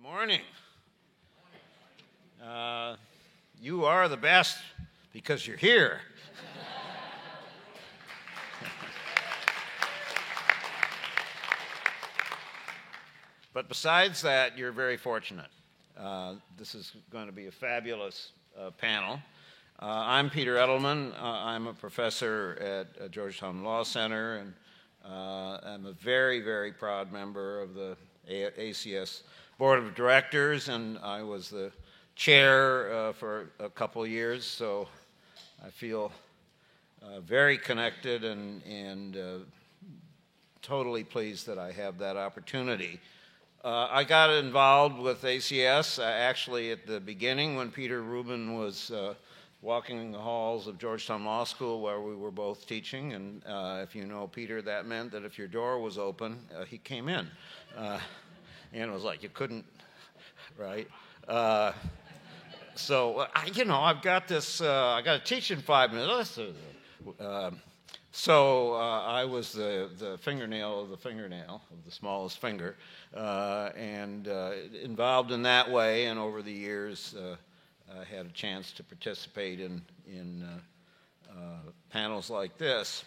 Morning. You are the best because you're here. But besides that, you're very fortunate. This is going to be a fabulous panel. I'm Peter Edelman. I'm a professor at Georgetown Law Center, and I'm a very, very proud member of the ACS Board of Directors, and I was the chair for a couple of years, so I feel very connected and totally pleased that I have that opportunity. I got involved with ACS actually at the beginning when Peter Rubin was walking the halls of Georgetown Law School where we were both teaching, and if you know Peter, that meant that if your door was open, he came in. And it was like you couldn't, right? So I've got this. I got to teach in 5 minutes. So I was the fingernail of the smallest finger, and involved in that way. And over the years, I had a chance to participate in panels like this.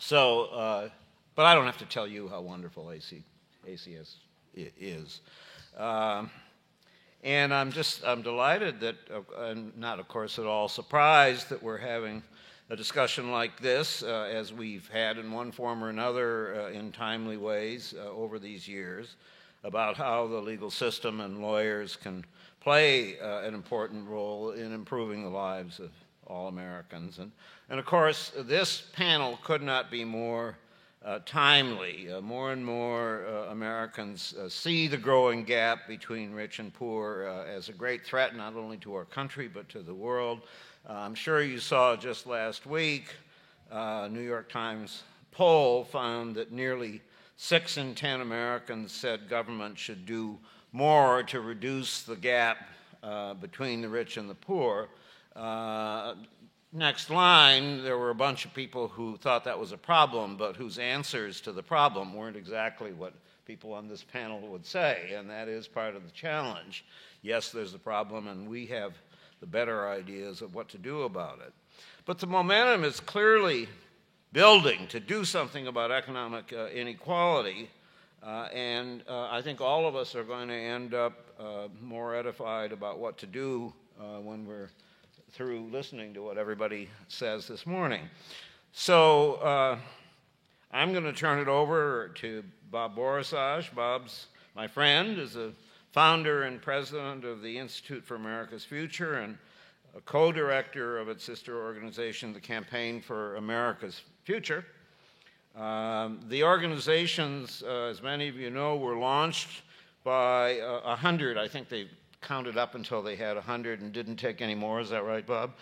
So, but I don't have to tell you how wonderful ACS is. And I'm delighted that, and not of course at all surprised that we're having a discussion like this, as we've had in one form or another in timely ways over these years, about how the legal system and lawyers can play an important role in improving the lives of all Americans. And of course, this panel could not be more timely. More and more Americans see the growing gap between rich and poor as a great threat not only to our country but to the world. I'm sure you saw just last week, New York Times poll found that nearly 6 in 10 Americans said government should do more to reduce the gap between the rich and the poor. Next line, there were a bunch of people who thought that was a problem, but whose answers to the problem weren't exactly what people on this panel would say, and that is part of the challenge. Yes, there's a problem, and we have the better ideas of what to do about it. But the momentum is clearly building to do something about economic inequality, and I think all of us are going to end up more edified about what to do when we're through listening to what everybody says this morning. So I'm going to turn it over to Bob Borisage. Bob's my friend, is a founder and president of the Institute for America's Future and a co-director of its sister organization, the Campaign for America's Future. The organizations, as many of you know, were launched by 100, I think they counted up until they had 100 and didn't take any more. Is that right, Bob?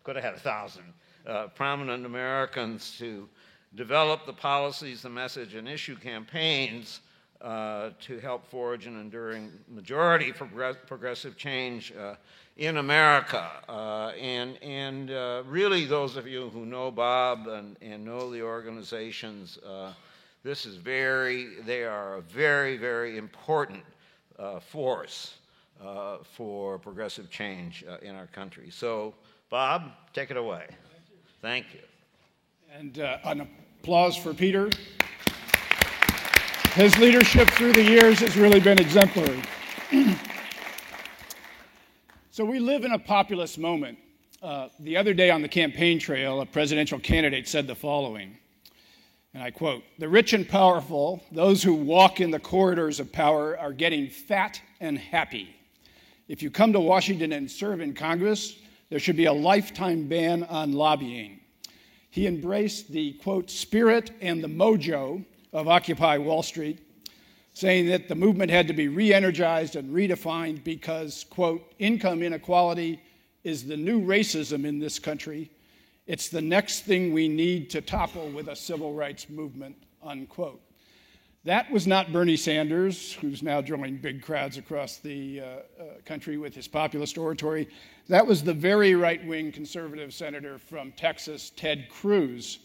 Could have had 1,000. Prominent Americans to develop the policies, the message, and issue campaigns to help forge an enduring majority for progressive change in America. And really, those of you who know Bob and know the organizations, they are a very, very important force for progressive change in our country. So, Bob, take it away. Thank you. And an applause for Peter. His leadership through the years has really been exemplary. So we live in a populist moment. The other day on the campaign trail, a presidential candidate said the following, and I quote, "The rich and powerful, those who walk in the corridors of power, are getting fat and happy. If you come to Washington and serve in Congress, there should be a lifetime ban on lobbying." He embraced the, quote, "spirit and the mojo of Occupy Wall Street," saying that the movement had to be re-energized and redefined because, quote, "income inequality is the new racism in this country. It's the next thing we need to topple with a civil rights movement," unquote. That was not Bernie Sanders, who's now drawing big crowds across the country with his populist oratory. That was the very right-wing conservative senator from Texas, Ted Cruz,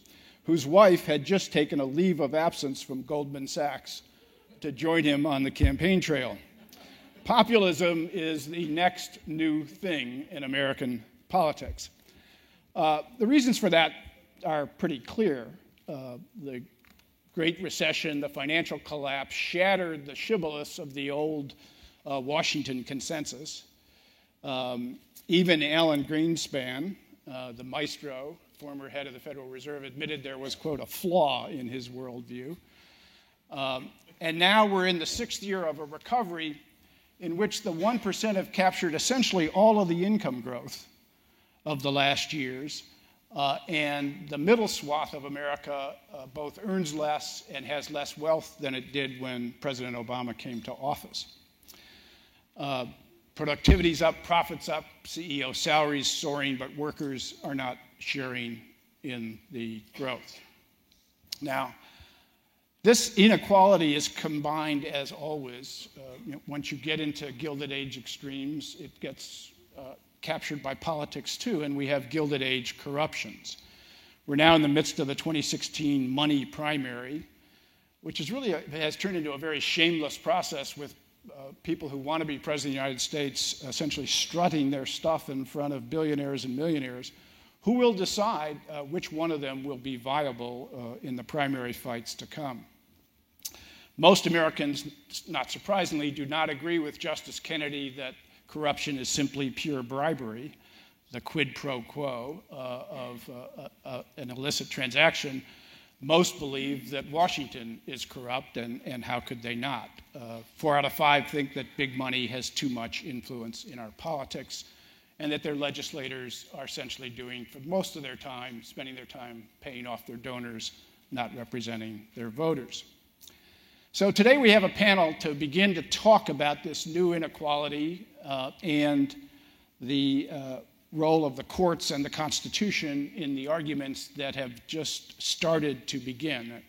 whose wife had just taken a leave of absence from Goldman Sachs to join him on the campaign trail. Populism is the next new thing in American politics. The reasons for that are pretty clear. The Great Recession, the financial collapse, shattered the shibboleths of the old Washington consensus. Even Alan Greenspan, the maestro, former head of the Federal Reserve, admitted there was, quote, a flaw in his worldview. And now we're in the 6th year of a recovery in which the 1% have captured essentially all of the income growth of the last years, and the middle swath of America both earns less and has less wealth than it did when President Obama came to office. Productivity's up, profits up, CEO salaries soaring, but workers are not sharing in the growth. Now, this inequality is combined, as always. Once you get into Gilded Age extremes, it gets captured by politics too, and we have Gilded Age corruptions. We're now in the midst of the 2016 money primary, which is really has turned into a very shameless process with people who want to be president of the United States essentially strutting their stuff in front of billionaires and millionaires, who will decide which one of them will be viable in the primary fights to come. Most Americans, not surprisingly, do not agree with Justice Kennedy that corruption is simply pure bribery, the quid pro quo of an illicit transaction. Most believe that Washington is corrupt, and how could they not? 4 out of 5 think that big money has too much influence in our politics, and that their legislators are essentially doing, for most of their time, spending their time paying off their donors, not representing their voters. So today we have a panel to begin to talk about this new inequality and the role of the courts and the Constitution in the arguments that have just started to begin.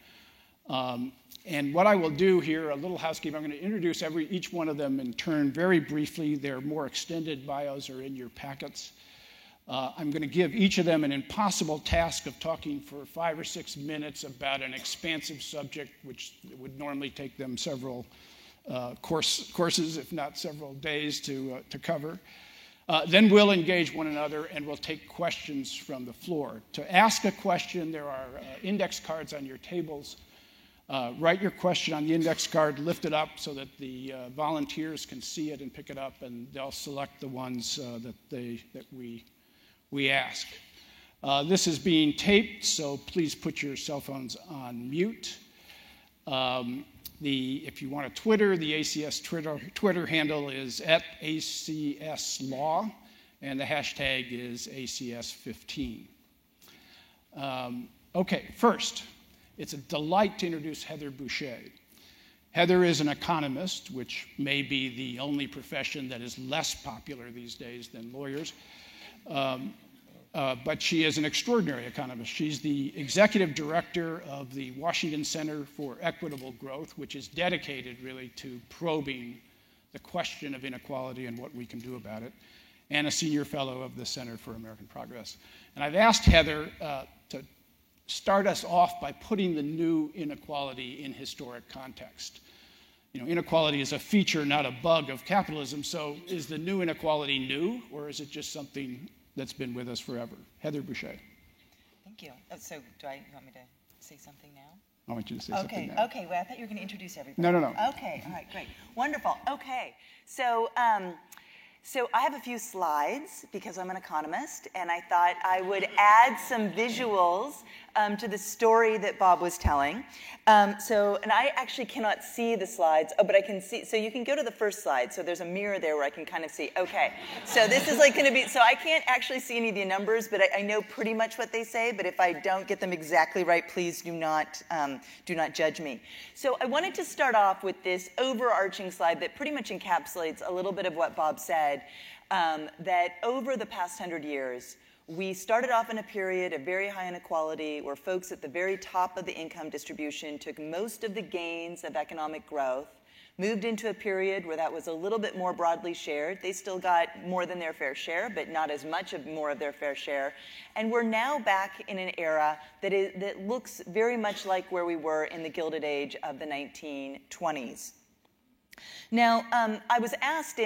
And what I will do here, a little housekeeping, I'm going to introduce each one of them in turn very briefly. Their more extended bios are in your packets. I'm going to give each of them an impossible task of talking for 5 or 6 minutes about an expansive subject, which would normally take them several courses, if not several days, to cover. Then we'll engage one another, and we'll take questions from the floor. To ask a question, there are index cards on your tables. Write your question on the index card, lift it up so that the volunteers can see it and pick it up, and they'll select the ones that we ask. This is being taped, so please put your cell phones on mute. If you want to Twitter, the ACS Twitter handle is @ACSLaw, and the hashtag is ACS15. Okay, first, it's a delight to introduce Heather Boushey. Heather is an economist, which may be the only profession that is less popular these days than lawyers. But she is an extraordinary economist. She's the executive director of the Washington Center for Equitable Growth, which is dedicated really to probing the question of inequality and what we can do about it, and a senior fellow of the Center for American Progress. And I've asked Heather to start us off by putting the new inequality in historic context. Inequality is a feature, not a bug of capitalism, so is the new inequality new, or is it just something that's been with us forever? Heather Boushey. Thank you. So you want me to say something now? I want you to say something now. Okay. Well, I thought you were going to introduce everybody. No. Okay. All right. Great. Wonderful. Okay. So I have a few slides because I'm an economist, and I thought I would add some visuals to the story that Bob was telling. And I actually cannot see the slides, but I can see. So you can go to the first slide. So there's a mirror there where I can kind of see. Okay. So this is like going to be. So I can't actually see any of the numbers, but I know pretty much what they say. But if I don't get them exactly right, please do not judge me. So I wanted to start off with this overarching slide that pretty much encapsulates a little bit of what Bob said. That over the past 100 years, we started off in a period of very high inequality where folks at the very top of the income distribution took most of the gains of economic growth, moved into a period where that was a little bit more broadly shared. They still got more than their fair share, but not as much of more of their fair share. And we're now back in an era that looks very much like where we were in the Gilded Age of the 1920s. Now, I was asked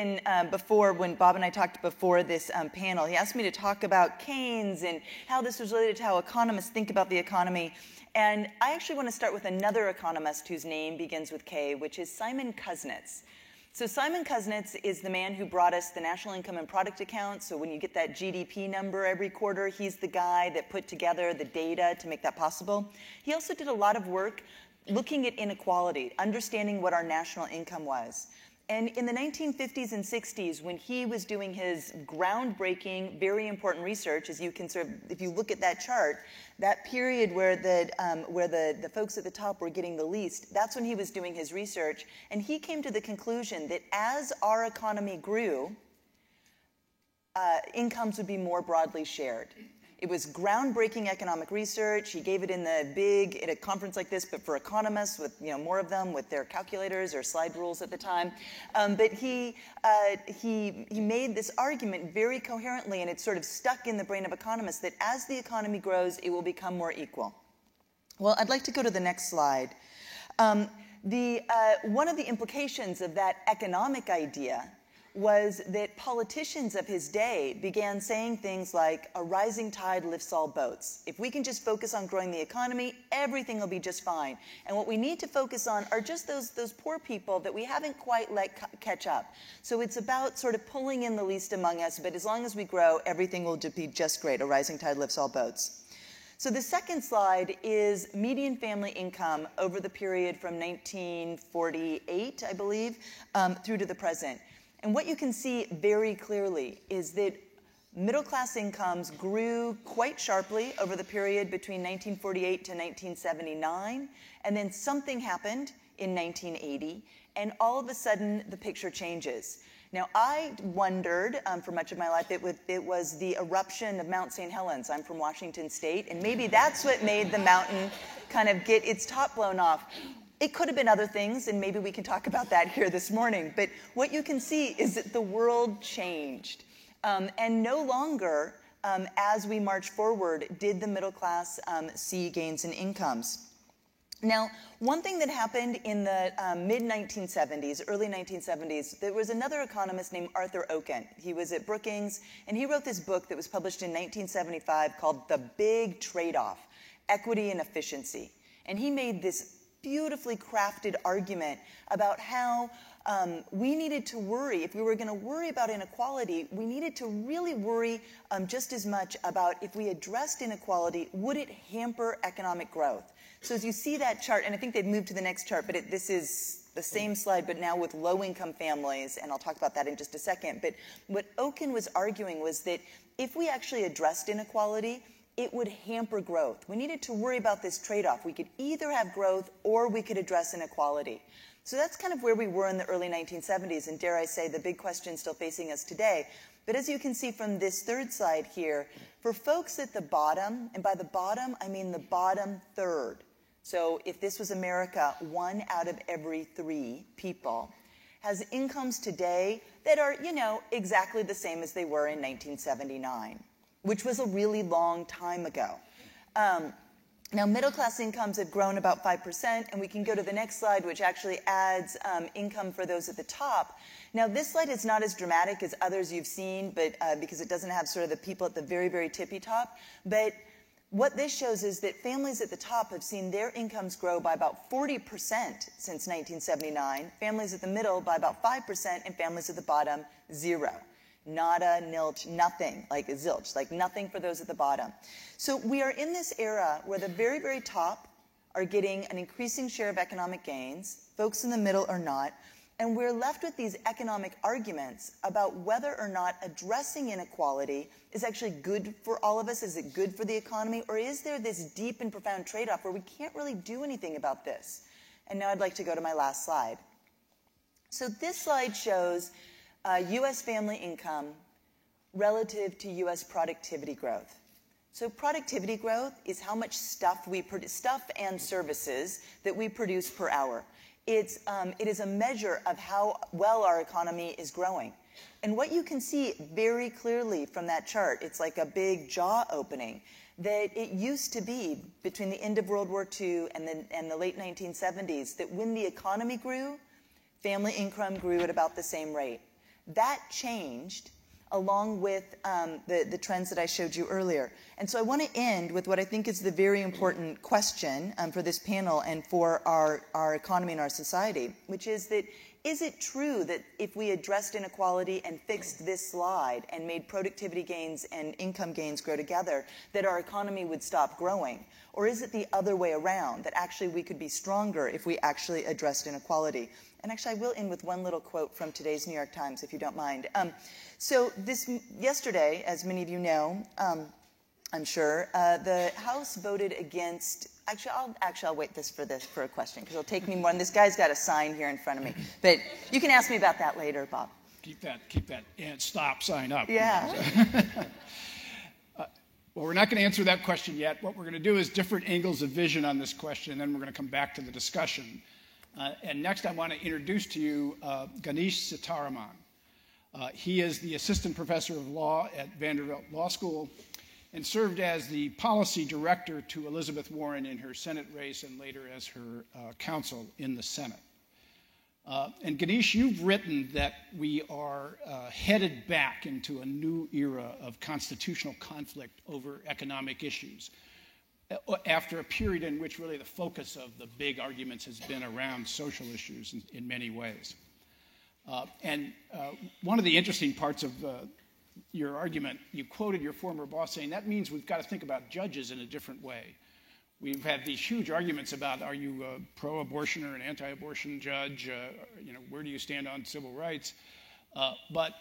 before, when Bob and I talked before this panel, he asked me to talk about Keynes and how this was related to how economists think about the economy. And I actually want to start with another economist whose name begins with K, which is Simon Kuznets. So Simon Kuznets is the man who brought us the national income and product account. So when you get that GDP number every quarter, he's the guy that put together the data to make that possible. He also did a lot of work looking at inequality, understanding what our national income was. And in the 1950s and 60s, when he was doing his groundbreaking, very important research, as you can sort of, if you look at that chart, that period where the folks at the top were getting the least, that's when he was doing his research. And he came to the conclusion that as our economy grew, incomes would be more broadly shared. It was groundbreaking economic research. He gave it at a conference like this, but for economists, with more of them with their calculators or slide rules at the time. But he made this argument very coherently, and it's sort of stuck in the brain of economists that as the economy grows, it will become more equal. Well, I'd like to go to the next slide. One of the implications of that economic idea was that politicians of his day began saying things like, a rising tide lifts all boats. If we can just focus on growing the economy, everything will be just fine. And what we need to focus on are just those poor people that we haven't quite let catch up. So it's about sort of pulling in the least among us, but as long as we grow, everything will be just great. A rising tide lifts all boats. So the second slide is median family income over the period from 1948, I believe, through to the present. And what you can see very clearly is that middle-class incomes grew quite sharply over the period between 1948 to 1979, and then something happened in 1980, and all of a sudden the picture changes. Now, I wondered for much of my life it was the eruption of Mount St. Helens. I'm from Washington State, and maybe that's what made the mountain kind of get its top blown off. It could have been other things, and maybe we can talk about that here this morning. But what you can see is that the world changed. And no longer, as we march forward, did the middle class see gains in incomes. Now, one thing that happened in the mid-1970s, early 1970s, there was another economist named Arthur Okun. He was at Brookings, and he wrote this book that was published in 1975 called The Big Trade-Off, Equity and Efficiency. And he made this beautifully crafted argument about how we needed to worry. If we were going to worry about inequality, we needed to really worry just as much about if we addressed inequality, would it hamper economic growth? So as you see that chart, and I think they've moved to the next chart, but this is the same slide, but now with low-income families, and I'll talk about that in just a second. But what Okun was arguing was that if we actually addressed inequality, it would hamper growth. We needed to worry about this trade-off. We could either have growth or we could address inequality. So that's kind of where we were in the early 1970s, and dare I say, the big question still facing us today. But as you can see from this third slide here, for folks at the bottom, and by the bottom, I mean the bottom third. So if this was America, 1 out of every 3 people has incomes today that are, exactly the same as they were in 1979. Which was a really long time ago. Now, middle-class incomes have grown about 5%, and we can go to the next slide, which actually adds income for those at the top. Now, this slide is not as dramatic as others you've seen, but because it doesn't have sort of the people at the very, very tippy top. But what this shows is that families at the top have seen their incomes grow by about 40% since 1979, families at the middle by about 5%, and families at the bottom, 0. Nada, nilch, nothing, like zilch, like nothing for those at the bottom. So we are in this era where the very, very top are getting an increasing share of economic gains, folks in the middle are not, and we're left with these economic arguments about whether or not addressing inequality is actually good for all of us, is it good for the economy, or is there this deep and profound trade-off where we can't really do anything about this? And now I'd like to go to my last slide. So this slide shows U.S. family income relative to U.S. productivity growth. So productivity growth is how much stuff we produce, stuff and services that we produce per hour. It is a measure of how well our economy is growing. And what you can see very clearly from that chart, it's like a big jaw opening, that it used to be between the end of World War II and the late 1970s that when the economy grew, family income grew at about the same rate. That changed along with the trends that I showed you earlier. And so I want to end with what I think is the very important question for this panel and for our economy and our society, which is that, is it true that if we addressed inequality and fixed this slide and made productivity gains and income gains grow together, that our economy would stop growing? Or is it the other way around, that actually we could be stronger if we actually addressed inequality? And actually, I will end with one little quote from today's New York Times, if you don't mind. So yesterday, as many of you know, I'm sure, the House voted against. I'll wait for a question, because it'll take me more. And this guy's got a sign here in front of me, but you can ask me about that later, Bob. Keep that and stop sign up. Yeah. Well, we're not going to answer that question yet. What we're going to do is different angles of vision on this question, and then we're going to come back to the discussion. And next, I want to introduce to you Ganesh Sitaraman. He is the assistant professor of law at Vanderbilt Law School and served as the policy director to Elizabeth Warren in her Senate race and later as her counsel in the Senate. And Ganesh, you've written that we are headed back into a new era of constitutional conflict over economic issues after a period in which really the focus of the big arguments has been around social issues in many ways. And one of the interesting parts of your argument, you quoted your former boss saying that means we've got to think about judges in a different way. We've had these huge arguments about, are you a pro-abortion or an anti-abortion judge? Where do you stand on civil rights? But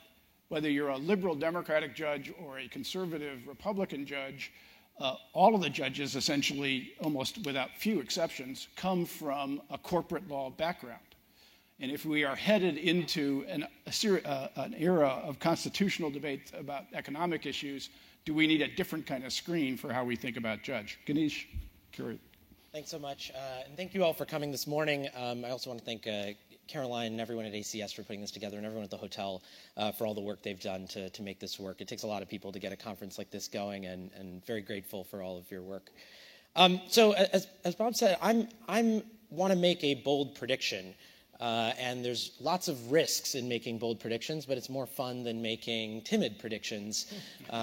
whether you're a liberal Democratic judge or a conservative Republican judge, all of the judges essentially, almost without few exceptions, come from a corporate law background. And if we are headed into an era of constitutional debate about economic issues, do we need a different kind of screen for how we think about judge? Ganesh, curious. Thanks so much. And thank you all for coming this morning. I also want to thank Caroline and everyone at ACS for putting this together, and everyone at the hotel for all the work they've done to make this work. It takes a lot of people to get a conference like this going, and very grateful for all of your work. So as Bob said, I want to make a bold prediction. And there's lots of risks in making bold predictions, but it's more fun than making timid predictions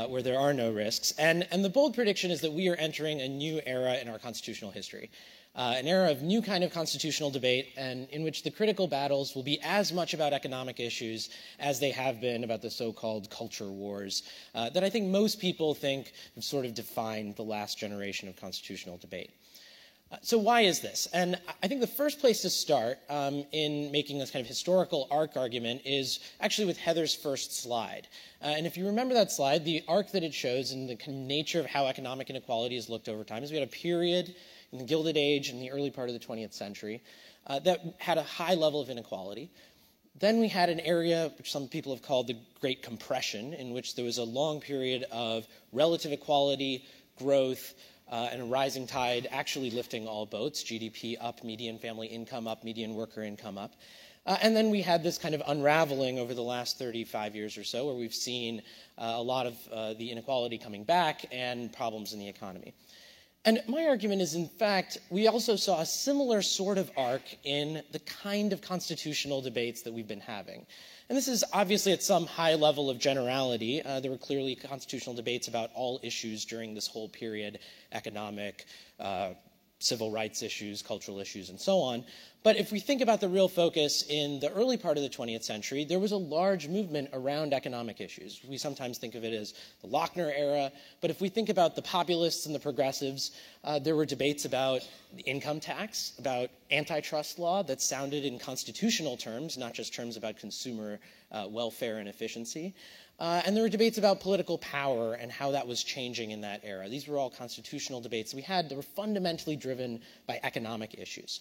where there are no risks. And the bold prediction is that we are entering a new era in our constitutional history, an era of new kind of constitutional debate, and in which the critical battles will be as much about economic issues as they have been about the so-called culture wars that I think most people think have sort of defined the last generation of constitutional debate. So why is this? And I think the first place to start in making this kind of historical arc argument is actually with Heather's first slide. And if you remember that slide, the arc that it shows and the kind of nature of how economic inequality has looked over time is we had a period in the Gilded Age in the early part of the 20th century that had a high level of inequality. Then we had an area which some people have called the Great Compression, in which there was a long period of relative equality, growth, and a rising tide actually lifting all boats, GDP up, median family income up, median worker income up. And then we had this kind of unraveling over the last 35 years or so, where we've seen a lot of the inequality coming back and problems in the economy. And my argument is, in fact, we also saw a similar sort of arc in the kind of constitutional debates that we've been having. And this is obviously at some high level of generality. There were clearly constitutional debates about all issues during this whole period, economic, civil rights issues, cultural issues, and so on. But if we think about the real focus in the early part of the 20th century, there was a large movement around economic issues. We sometimes think of it as the Lochner era, but if we think about the populists and the progressives, there were debates about the income tax, about antitrust law that sounded in constitutional terms, not just terms about consumer welfare and efficiency. And there were debates about political power and how that was changing in that era. These were all constitutional debates we had that were fundamentally driven by economic issues.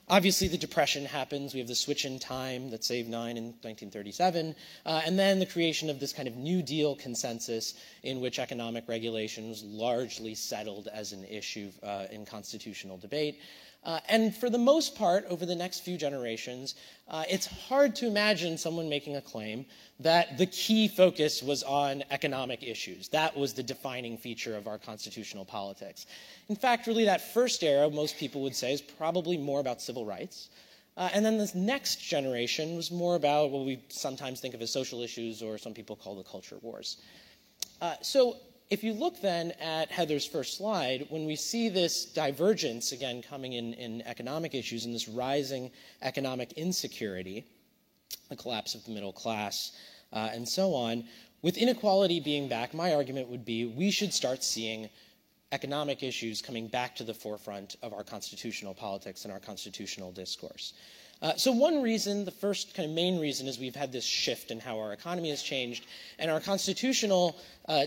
Obviously, the Depression happens. We have the switch in time that saved 9 in 1937, and then the creation of this kind of New Deal consensus in which economic regulation was largely settled as an issue in constitutional debate. And for the most part, over the next few generations, it's hard to imagine someone making a claim that the key focus was on economic issues. That was the defining feature of our constitutional politics. In fact, really that first era, most people would say, is probably more about civil rights. And then this next generation was more about what we sometimes think of as social issues, or some people call the culture wars. So if you look then at Heather's first slide, when we see this divergence, again, coming in economic issues and this rising economic insecurity, the collapse of the middle class, and so on, with inequality being back, my argument would be we should start seeing economic issues coming back to the forefront of our constitutional politics and our constitutional discourse. So one reason, the first kind of main reason, is we've had this shift in how our economy has changed, and our constitutional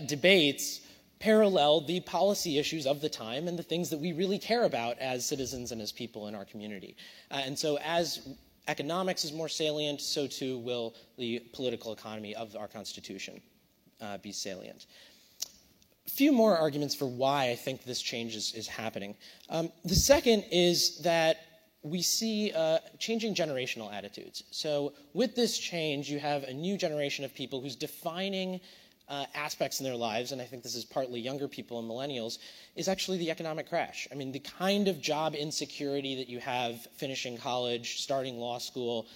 debates parallel the policy issues of the time and the things that we really care about as citizens and as people in our community. And so as economics is more salient, so too will the political economy of our Constitution be salient. A few more arguments for why I think this change is happening. The second is that we see changing generational attitudes. So with this change, you have a new generation of people who's defining aspects in their lives, and I think this is partly younger people and millennials, is actually the economic crash. I mean, the kind of job insecurity that you have finishing college, starting law school,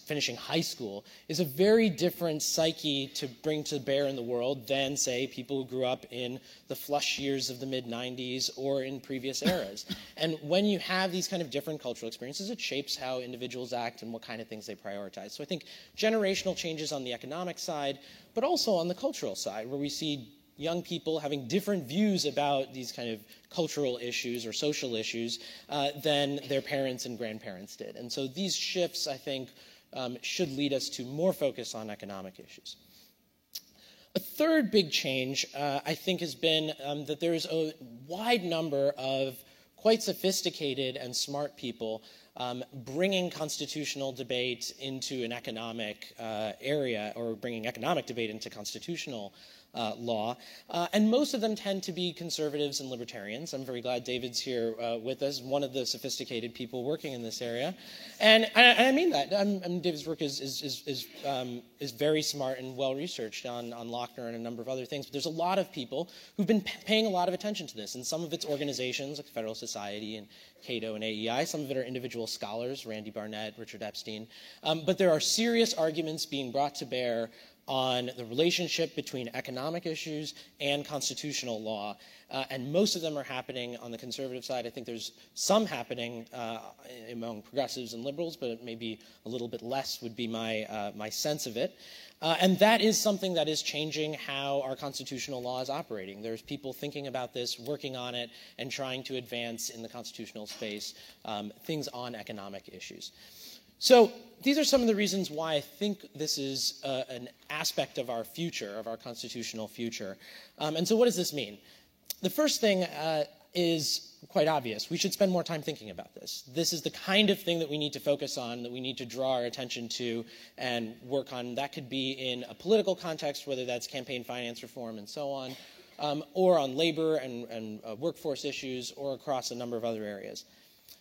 finishing high school, is a very different psyche to bring to bear in the world than, say, people who grew up in the flush years of the mid-90s or in previous eras. And when you have these kind of different cultural experiences, it shapes how individuals act and what kind of things they prioritize. So I think generational changes on the economic side, but also on the cultural side, where we see young people having different views about these kind of cultural issues or social issues than their parents and grandparents did. And so these shifts, I think, should lead us to more focus on economic issues. A third big change, I think, has been that there's a wide number of quite sophisticated and smart people bringing constitutional debate into an economic area, or bringing economic debate into constitutional law, and most of them tend to be conservatives and libertarians. I'm very glad David's here with us, one of the sophisticated people working in this area, and I mean that. David's work is very smart and well researched on Lochner and a number of other things. But there's a lot of people who've been paying a lot of attention to this, and some of it's organizations like Federal Society and Cato and AEI. Some of it are individual scholars, Randy Barnett, Richard Epstein. But there are serious arguments being brought to bear on the relationship between economic issues and constitutional law, and most of them are happening on the conservative side. I think there's some happening among progressives and liberals, but maybe a little bit less would be my sense of it. And that is something that is changing how our constitutional law is operating. There's people thinking about this, working on it, and trying to advance in the constitutional space things on economic issues. So these are some of the reasons why I think this is an aspect of our future, of our constitutional future. And so what does this mean? The first thing is quite obvious. We should spend more time thinking about this. This is the kind of thing that we need to focus on, that we need to draw our attention to and work on. That could be in a political context, whether that's campaign finance reform and so on, or on labor and workforce issues, or across a number of other areas.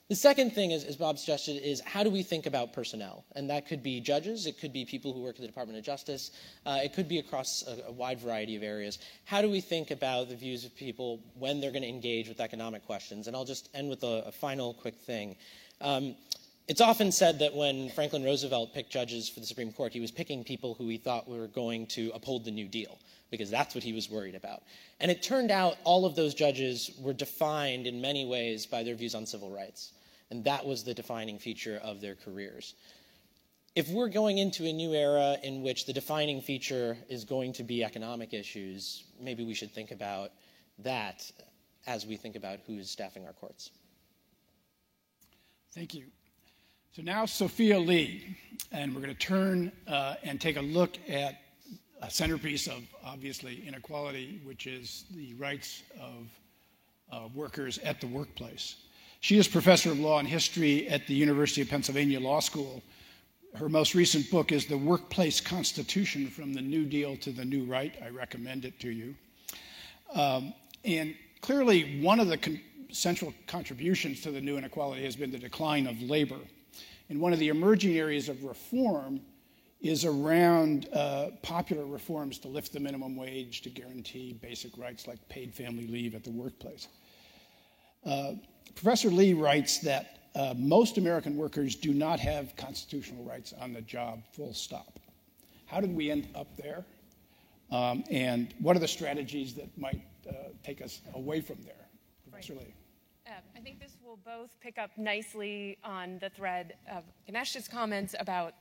The second thing, as Bob suggested, is how do we think about personnel? And that could be judges, it could be people who work at the Department of Justice, it could be across a wide variety of areas. How do we think about the views of people when they're going to engage with economic questions? And I'll just end with a final quick thing. It's often said that when Franklin Roosevelt picked judges for the Supreme Court, he was picking people who he thought were going to uphold the New Deal, because that's what he was worried about. And it turned out all of those judges were defined in many ways by their views on civil rights. And that was the defining feature of their careers. If we're going into a new era in which the defining feature is going to be economic issues, maybe we should think about that as we think about who is staffing our courts. Thank you. So now Sophia Lee, and we're going to turn and take a look at a centerpiece of, obviously, inequality, which is the rights of workers at the workplace. She is professor of law and history at the University of Pennsylvania Law School. Her most recent book is The Workplace Constitution, From the New Deal to the New Right. I recommend it to you. And clearly, one of the central contributions to the new inequality has been the decline of labor. And one of the emerging areas of reform is around popular reforms to lift the minimum wage, to guarantee basic rights like paid family leave at the workplace. Professor Lee writes that most American workers do not have constitutional rights on the job, full stop. How did we end up there? And what are the strategies that might take us away from there? Professor Lee. I think this will both pick up nicely on the thread of Ganesh's comments about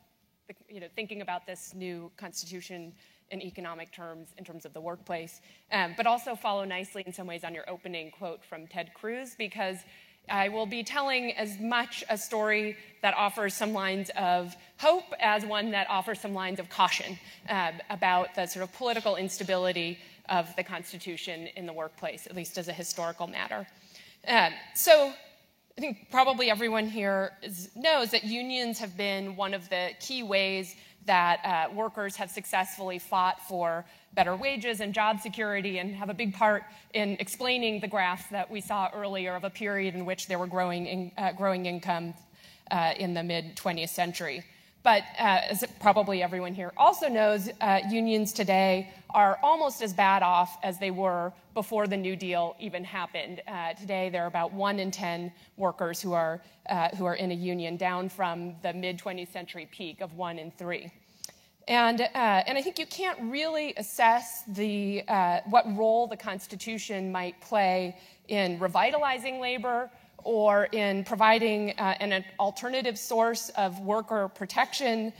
thinking about this new constitution in economic terms, in terms of the workplace, but also follow nicely in some ways on your opening quote from Ted Cruz, because I will be telling as much a story that offers some lines of hope as one that offers some lines of caution about the sort of political instability of the Constitution in the workplace, at least as a historical matter. So I think probably everyone here knows that unions have been one of the key ways that workers have successfully fought for better wages and job security, and have a big part in explaining the graphs that we saw earlier of a period in which there were growing income in the mid-20th century. But as probably everyone here also knows, unions today are almost as bad off as they were before the New Deal even happened. Today, there are about 1 in 10 workers who are in a union, down from the mid-20th century peak of 1 in 3. And I think you can't really assess what role the Constitution might play in revitalizing labor or in providing an alternative source of worker protection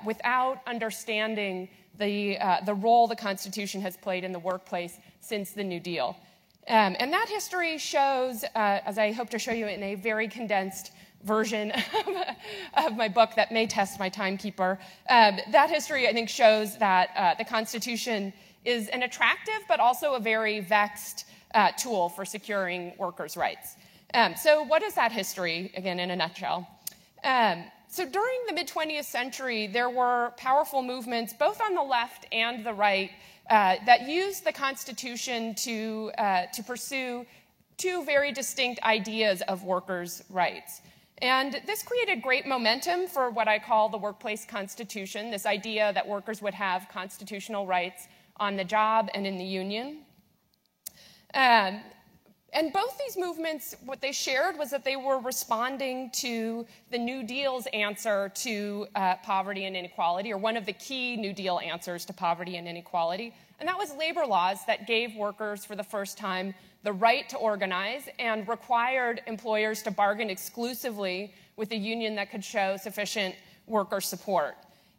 without understanding the role the Constitution has played in the workplace since the New Deal. And that history shows, as I hope to show you in a very condensed version of my book that may test my timekeeper, that history, I think, shows that the Constitution is an attractive but also a very vexed tool for securing workers' rights. So what is that history, again, in a nutshell? So during the mid-20th century, there were powerful movements, both on the left and the right, that used the Constitution to pursue two very distinct ideas of workers' rights. And this created great momentum for what I call the workplace constitution, this idea that workers would have constitutional rights on the job and in the union. And both these movements, what they shared was that they were responding to the New Deal's answer to poverty and inequality, or one of the key New Deal answers to poverty and inequality, and that was labor laws that gave workers for the first time the right to organize and required employers to bargain exclusively with a union that could show sufficient worker support.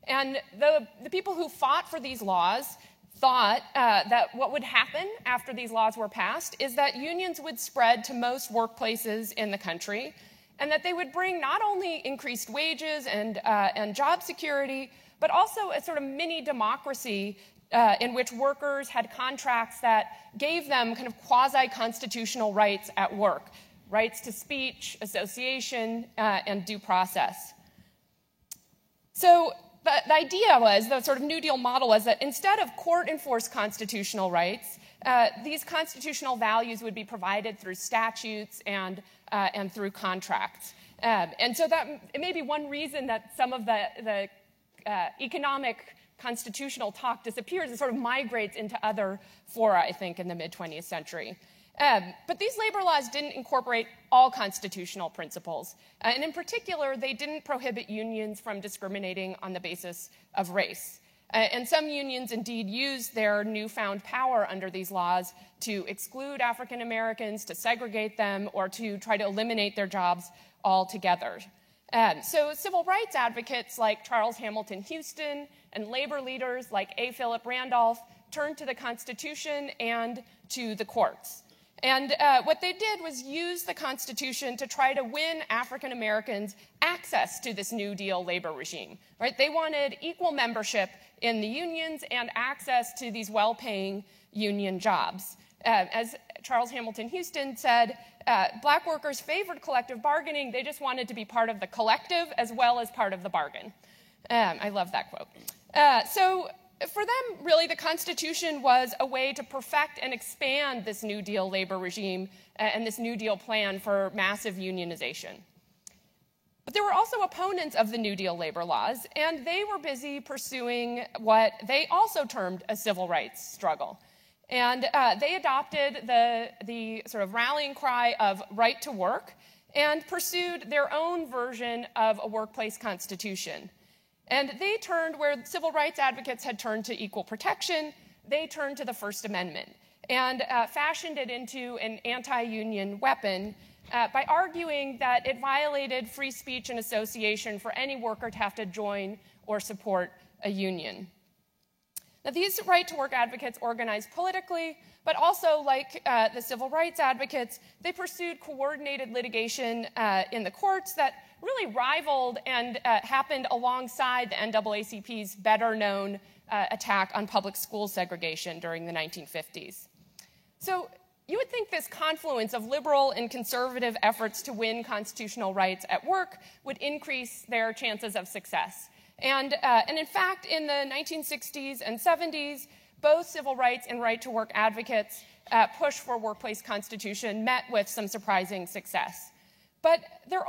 And the people who fought for these laws thought that what would happen after these laws were passed is that unions would spread to most workplaces in the country, and that they would bring not only increased wages and job security, but also a sort of mini democracy in which workers had contracts that gave them kind of quasi-constitutional rights at work, rights to speech, association, and due process. So the idea was, the sort of New Deal model was that instead of court-enforced constitutional rights, these constitutional values would be provided through statutes and through contracts. And so that it may be one reason that some of the economic constitutional talk disappears and sort of migrates into other fora, I think, in the mid-20th century. But these labor laws didn't incorporate all constitutional principles. And in particular, they didn't prohibit unions from discriminating on the basis of race. And some unions indeed used their newfound power under these laws to exclude African Americans, to segregate them, or to try to eliminate their jobs altogether. So civil rights advocates like Charles Hamilton Houston and labor leaders like A. Philip Randolph turned to the Constitution and to the courts. And what they did was use the Constitution to try to win African Americans access to this New Deal labor regime. Right? They wanted equal membership in the unions and access to these well-paying union jobs. As Charles Hamilton Houston said, black workers favored collective bargaining. They just wanted to be part of the collective as well as part of the bargain. I love that quote. So for them, really, the Constitution was a way to perfect and expand this New Deal labor regime and this New Deal plan for massive unionization. But there were also opponents of the New Deal labor laws, and they were busy pursuing what they also termed a civil rights struggle. And they adopted the sort of rallying cry of right to work, and pursued their own version of a workplace constitution. And they turned where civil rights advocates had turned to equal protection, they turned to the First Amendment and fashioned it into an anti-union weapon by arguing that it violated free speech and association for any worker to have to join or support a union. Now, these right-to-work advocates organized politically, but also, like the civil rights advocates, they pursued coordinated litigation in the courts that really rivaled and happened alongside the NAACP's better-known attack on public school segregation during the 1950s. So you would think this confluence of liberal and conservative efforts to win constitutional rights at work would increase their chances of success. And in fact, in the 1960s and 70s, both civil rights and right-to-work advocates push for workplace constitution met with some surprising success. But their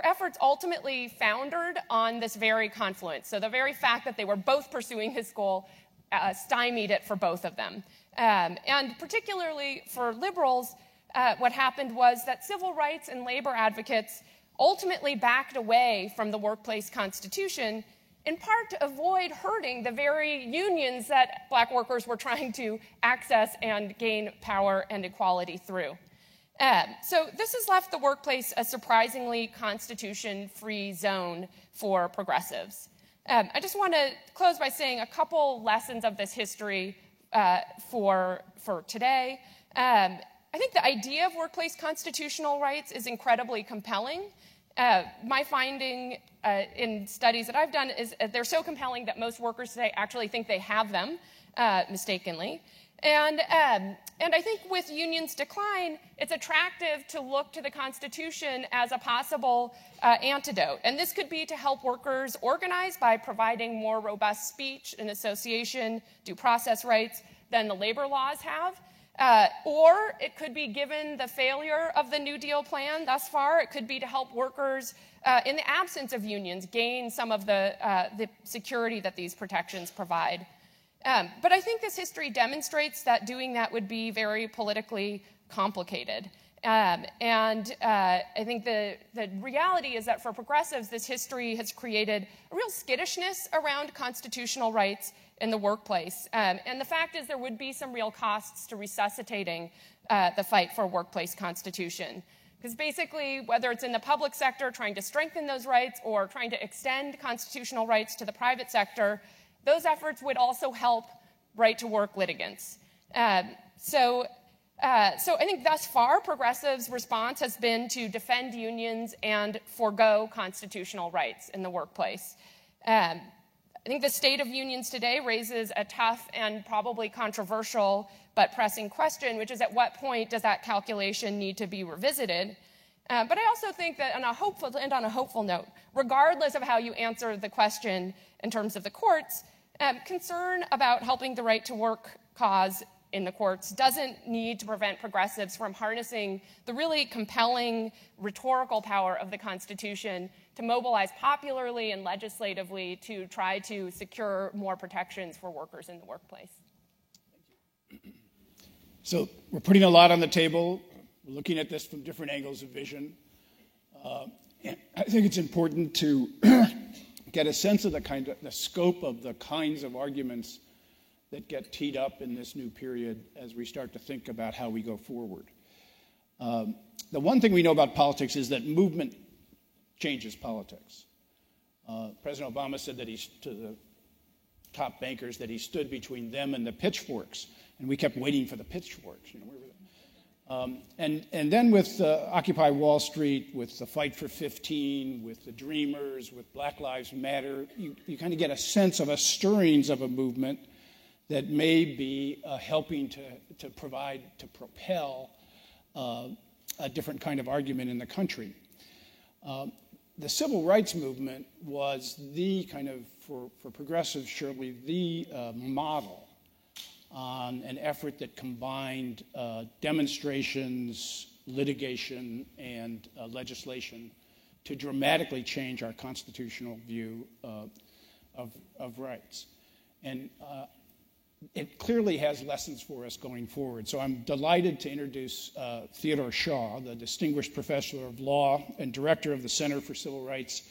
efforts ultimately foundered on this very confluence. So the very fact that they were both pursuing his goal stymied it for both of them. And particularly for liberals, what happened was that civil rights and labor advocates ultimately backed away from the workplace constitution, in part to avoid hurting the very unions that black workers were trying to access and gain power and equality through. So this has left the workplace a surprisingly constitution-free zone for progressives. I just want to close by saying a couple lessons of this history for today. I think the idea of workplace constitutional rights is incredibly compelling. My finding in studies that I've done is they're so compelling that most workers today actually think they have them mistakenly. And I think with unions' decline, it's attractive to look to the Constitution as a possible antidote. And this could be to help workers organize by providing more robust speech and association due process rights than the labor laws have. Or it could be, given the failure of the New Deal plan thus far, it could be to help workers, in the absence of unions, gain some of the security that these protections provide. But I think this history demonstrates that doing that would be very politically complicated. And I think the reality is that for progressives, this history has created a real skittishness around constitutional rights in the workplace. And the fact is there would be some real costs to resuscitating the fight for a workplace constitution. Because basically, whether it's in the public sector trying to strengthen those rights or trying to extend constitutional rights to the private sector, those efforts would also help right-to-work litigants. So I think thus far, progressives' response has been to defend unions and forego constitutional rights in the workplace. I think the state of unions today raises a tough and probably controversial but pressing question, which is at what point does that calculation need to be revisited? But I also think that on a hopeful note, regardless of how you answer the question in terms of the courts, concern about helping the right-to-work cause in the courts doesn't need to prevent progressives from harnessing the really compelling rhetorical power of the Constitution to mobilize popularly and legislatively to try to secure more protections for workers in the workplace. So we're putting a lot on the table. We're looking at this from different angles of vision. And I think it's important to get a sense of the scope of the kinds of arguments that get teed up in this new period as we start to think about how we go forward. The one thing we know about politics is that movement changes politics. President Obama said that to the top bankers that he stood between them and the pitchforks, and we kept waiting for the pitchforks. And then with Occupy Wall Street, with the Fight for 15, with the Dreamers, with Black Lives Matter, you kind of get a sense of a stirrings of a movement that may be helping to propel a different kind of argument in the country. The civil rights movement was the kind of, for progressives, surely the model on an effort that combined demonstrations, litigation, and legislation to dramatically change our constitutional view of rights. And it clearly has lessons for us going forward. So I'm delighted to introduce Theodore Shaw, the Distinguished Professor of Law and Director of the Center for Civil Rights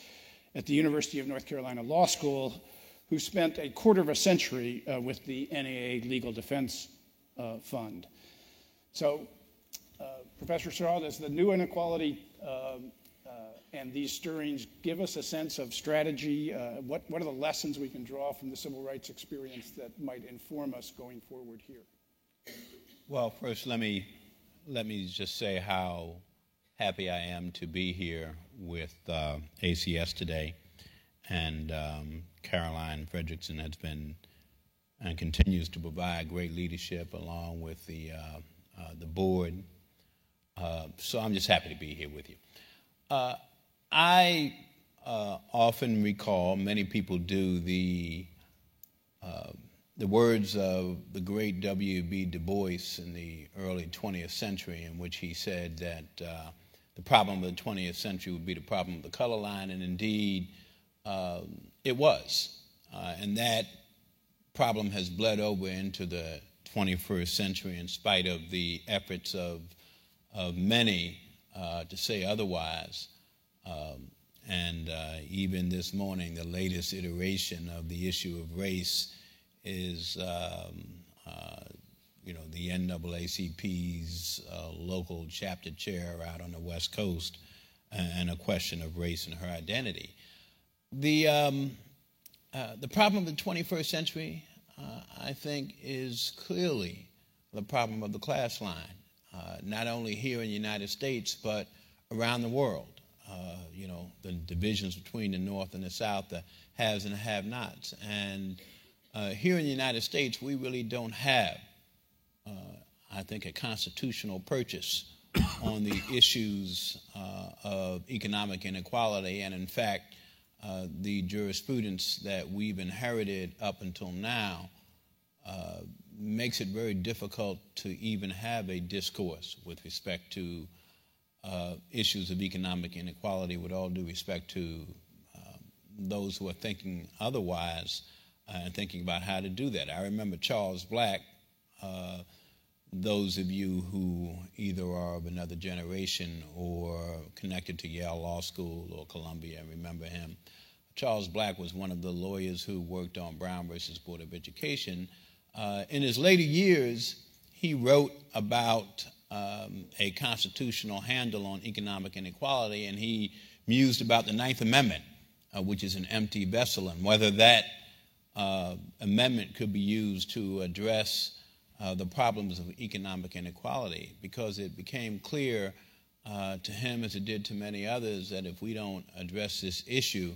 at the University of North Carolina Law School, who spent a quarter of a century with the NAA Legal Defense Fund. So, Professor Shaw, does the new inequality and these stirrings give us a sense of strategy? What are the lessons we can draw from the civil rights experience that might inform us going forward here? Well, first, let me just say how happy I am to be here with ACS today. And Caroline Fredrickson has been and continues to provide great leadership along with the board. So I'm just happy to be here with you. I often recall, many people do, the words of the great W.B. Du Bois in the early 20th century, in which he said that the problem of the 20th century would be the problem of the color line, and indeed it was. And that problem has bled over into the 21st century in spite of the efforts of many to say otherwise. And even this morning, the latest iteration of the issue of race is, the NAACP's local chapter chair out on the West Coast, and a question of race and her identity. The problem of the 21st century, I think, is clearly the problem of the class line, not only here in the United States, but around the world. The divisions between the North and the South, the haves and the have-nots. And here in the United States, we really don't have, I think, a constitutional purchase on the issues of economic inequality. And in fact, the jurisprudence that we've inherited up until now makes it very difficult to even have a discourse with respect to issues of economic inequality, with all due respect to those who are thinking otherwise and thinking about how to do that. I remember Charles Black. Those of you who either are of another generation or connected to Yale Law School or Columbia remember him. Charles Black was one of the lawyers who worked on Brown versus Board of Education. In his later years, he wrote about a constitutional handle on economic inequality, and he mused about the Ninth Amendment, which is an empty vessel, and whether that amendment could be used to address the problems of economic inequality, because it became clear to him, as it did to many others, that if we don't address this issue,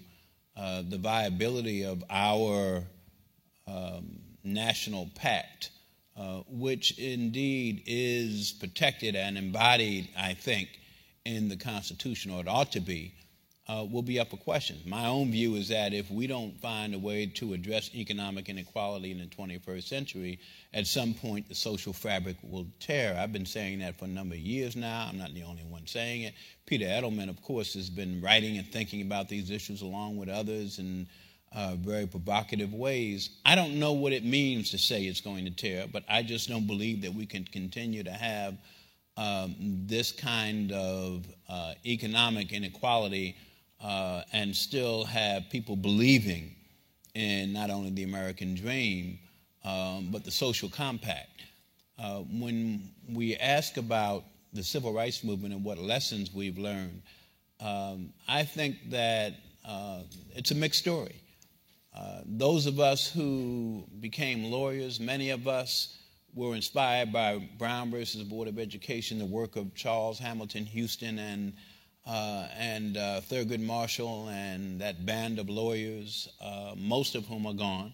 the viability of our national pact, which indeed is protected and embodied, I think, in the Constitution, or it ought to be, will be up for question. My own view is that if we don't find a way to address economic inequality in the 21st century, at some point the social fabric will tear. I've been saying that for a number of years now. I'm not the only one saying it. Peter Edelman, of course, has been writing and thinking about these issues along with others in very provocative ways. I don't know what it means to say it's going to tear, but I just don't believe that we can continue to have this kind of economic inequality and still have people believing in not only the American dream, but the social compact. When we ask about the civil rights movement and what lessons we've learned, I think that it's a mixed story. Those of us who became lawyers, many of us were inspired by Brown versus Board of Education, the work of Charles Hamilton Houston and Thurgood Marshall and that band of lawyers, most of whom are gone.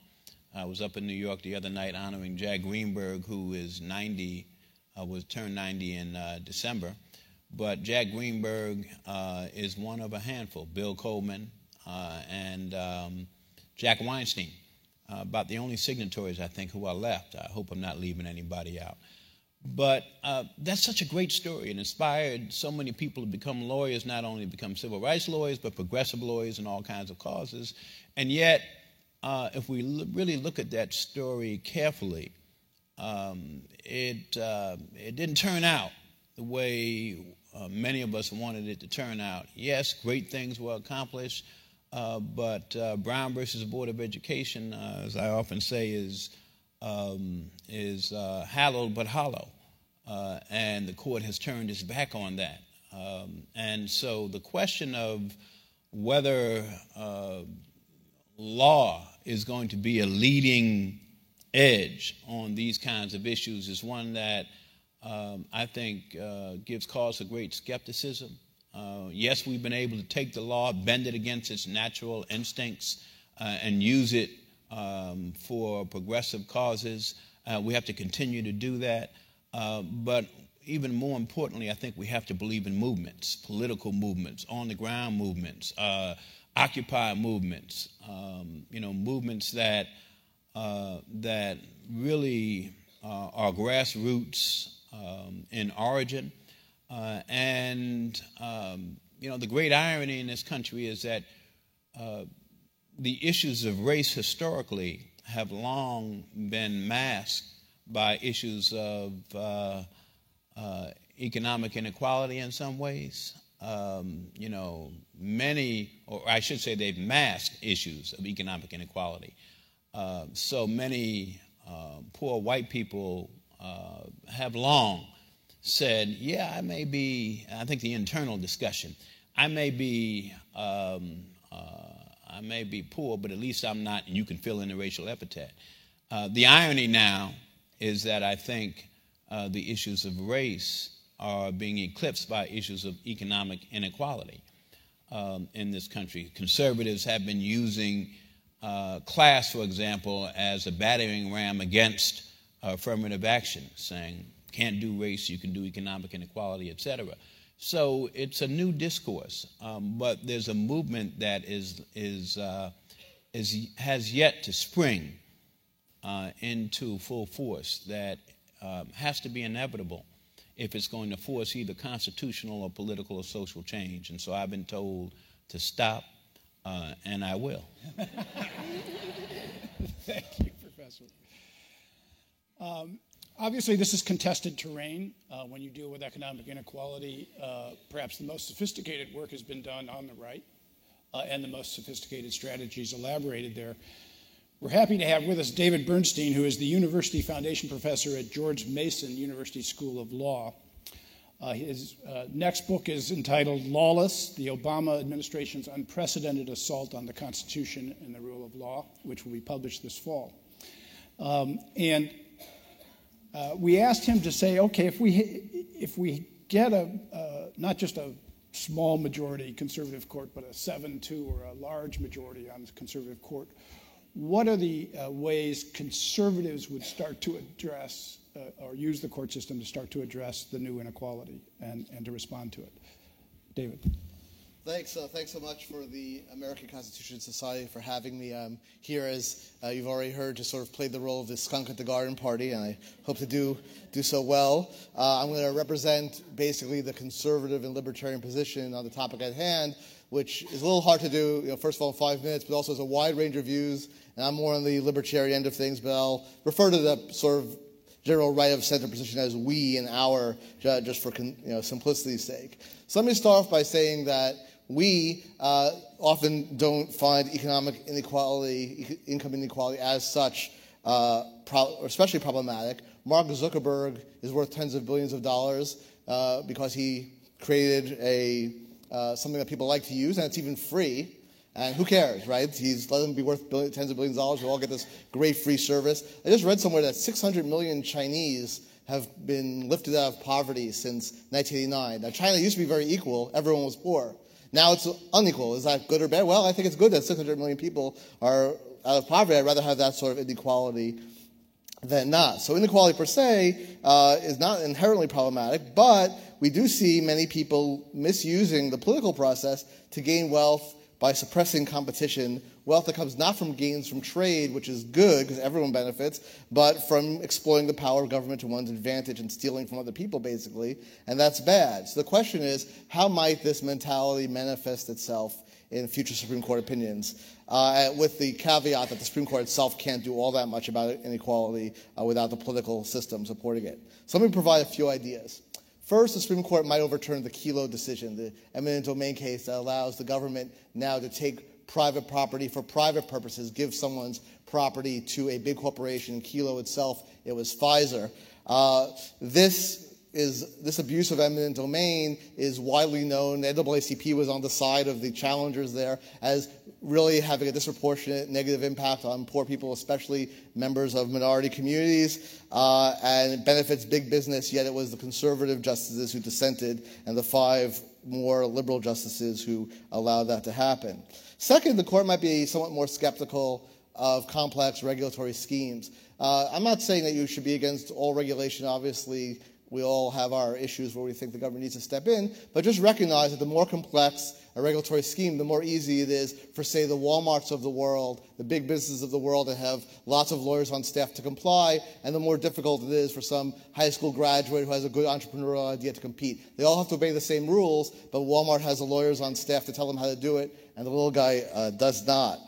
I was up in New York the other night honoring Jack Greenberg, who is 90, turned 90 in December. But Jack Greenberg is one of a handful. Bill Coleman and Jack Weinstein, about the only signatories, I think, who are left. I hope I'm not leaving anybody out. But that's such a great story. It inspired so many people to become lawyers, not only become civil rights lawyers, but progressive lawyers in all kinds of causes. And yet, if we really look at that story carefully, it didn't turn out the way many of us wanted it to turn out. Yes, great things were accomplished, but Brown versus Board of Education, as I often say, is hallowed but hollow, and the court has turned its back on that. And so the question of whether law is going to be a leading edge on these kinds of issues is one that I think gives cause for great skepticism. Yes, we've been able to take the law, bend it against its natural instincts, and use it for progressive causes. We have to continue to do that. But even more importantly, I think we have to believe in movements, political movements, on-the-ground movements, Occupy movements, movements that really are grassroots in origin. And the great irony in this country is that the issues of race historically have long been masked by issues of economic inequality in some ways. Many, or I should say they've masked issues of economic inequality. So many poor white people have long said, yeah, I think the internal discussion, I may be poor, but at least I'm not, and you can fill in the racial epithet. The irony now is that I think the issues of race are being eclipsed by issues of economic inequality in this country. Conservatives have been using class, for example, as a battering ram against affirmative action, saying, can't do race, you can do economic inequality, et cetera. So it's a new discourse, but there's a movement that has yet to spring into full force that has to be inevitable if it's going to force either constitutional or political or social change. And so I've been told to stop, and I will. Thank you, Professor. Obviously, this is contested terrain. When you deal with economic inequality, perhaps the most sophisticated work has been done on the right, and the most sophisticated strategies elaborated there. We're happy to have with us David Bernstein, who is the University Foundation Professor at George Mason University School of Law. His next book is entitled Lawless, the Obama Administration's Unprecedented Assault on the Constitution and the Rule of Law, which will be published this fall. We asked him to say, okay, if we get not just a small majority conservative court, but a 7-2 or a large majority on the conservative court, what are the ways conservatives would start to address or use the court system to start to address the new inequality and to respond to it? David. Thanks so much for the American Constitution Society for having me here. As you've already heard, to sort of play the role of the skunk at the garden party, and I hope to do so well. I'm going to represent basically the conservative and libertarian position on the topic at hand, which is a little hard to do, first of all, in 5 minutes, but also has a wide range of views. And I'm more on the libertarian end of things, but I'll refer to the sort of general right-of-center position as we and our, just for simplicity's sake. So let me start off by saying that we often don't find economic inequality, income inequality as such, especially problematic. Mark Zuckerberg is worth tens of billions of dollars because he created something that people like to use, and it's even free. And who cares, right? He's let them be worth tens of billions of dollars. We'll all get this great free service. I just read somewhere that 600 million Chinese have been lifted out of poverty since 1989. Now, China used to be very equal. Everyone was poor. Now it's unequal. Is that good or bad? Well, I think it's good that 600 million people are out of poverty. I'd rather have that sort of inequality than not. So inequality per se is not inherently problematic, but we do see many people misusing the political process to gain wealth by suppressing competition, wealth that comes not from gains from trade, which is good because everyone benefits, but from exploiting the power of government to one's advantage and stealing from other people, basically, and that's bad. So the question is, how might this mentality manifest itself in future Supreme Court opinions? with the caveat that the Supreme Court itself can't do all that much about inequality without the political system supporting it. So let me provide a few ideas. First, the Supreme Court might overturn the Kelo decision, the eminent domain case that allows the government now to take private property for private purposes, give someone's property to a big corporation. In Kelo itself, it was Pfizer. This abuse of eminent domain is widely known. The NAACP was on the side of the challengers there as really having a disproportionate negative impact on poor people, especially members of minority communities, and it benefits big business, yet it was the conservative justices who dissented and the 5 more liberal justices who allowed that to happen. Second, the court might be somewhat more skeptical of complex regulatory schemes. I'm not saying that you should be against all regulation. Obviously, we all have our issues where we think the government needs to step in, but just recognize that the more complex a regulatory scheme, the more easy it is for, say, the Walmarts of the world, the big businesses of the world that have lots of lawyers on staff to comply, and the more difficult it is for some high school graduate who has a good entrepreneurial idea to compete. They all have to obey the same rules, but Walmart has the lawyers on staff to tell them how to do it, and the little guy does not.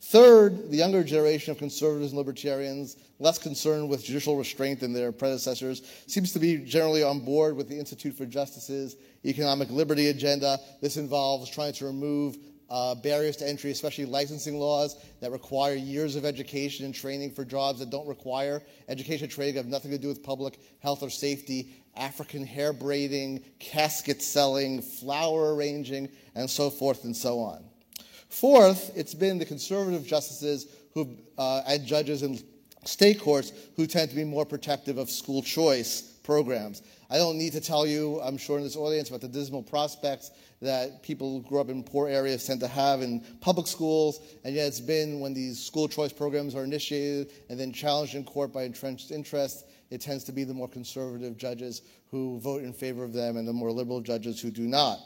Third, the younger generation of conservatives and libertarians, less concerned with judicial restraint than their predecessors, seems to be generally on board with the Institute for Justice's economic liberty agenda. This involves trying to remove barriers to entry, especially licensing laws that require years of education and training for jobs that don't require education and training, have nothing to do with public health or safety, African hair braiding, casket selling, flower arranging, and so forth and so on. Fourth, it's been the conservative justices and judges in state courts who tend to be more protective of school choice programs. I don't need to tell you, I'm sure in this audience, about the dismal prospects that people who grew up in poor areas tend to have in public schools, and yet it's been when these school choice programs are initiated and then challenged in court by entrenched interests, it tends to be the more conservative judges who vote in favor of them and the more liberal judges who do not.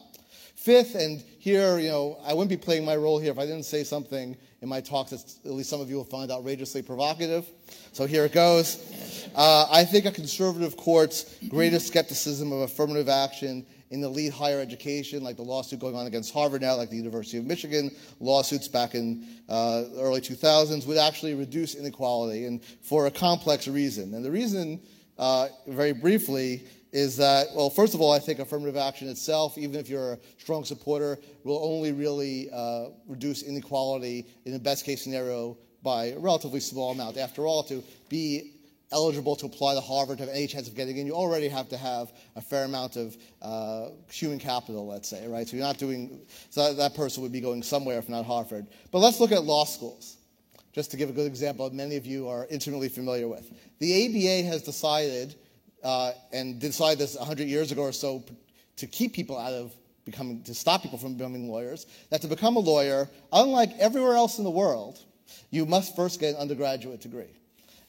Fifth, and here, I wouldn't be playing my role here if I didn't say something in my talk that at least some of you will find outrageously provocative. So here it goes. I think a conservative court's greatest skepticism of affirmative action in the lead higher education, like the lawsuit going on against Harvard now, like the University of Michigan lawsuits back in the early 2000s, would actually reduce inequality, and for a complex reason. And the reason, very briefly, is that, well, first of all, I think affirmative action itself, even if you're a strong supporter, will only really reduce inequality in the best case scenario by a relatively small amount. After all, to be eligible to apply to Harvard, to have any chance of getting in, you already have to have a fair amount of human capital, let's say, right? So you're not doing, so that person would be going somewhere if not Harvard. But let's look at law schools, just to give a good example that many of you are intimately familiar with. The ABA has decided, and decided this 100 years ago or so, to keep people out of becoming, to stop people from becoming lawyers, that to become a lawyer, unlike everywhere else in the world, you must first get an undergraduate degree.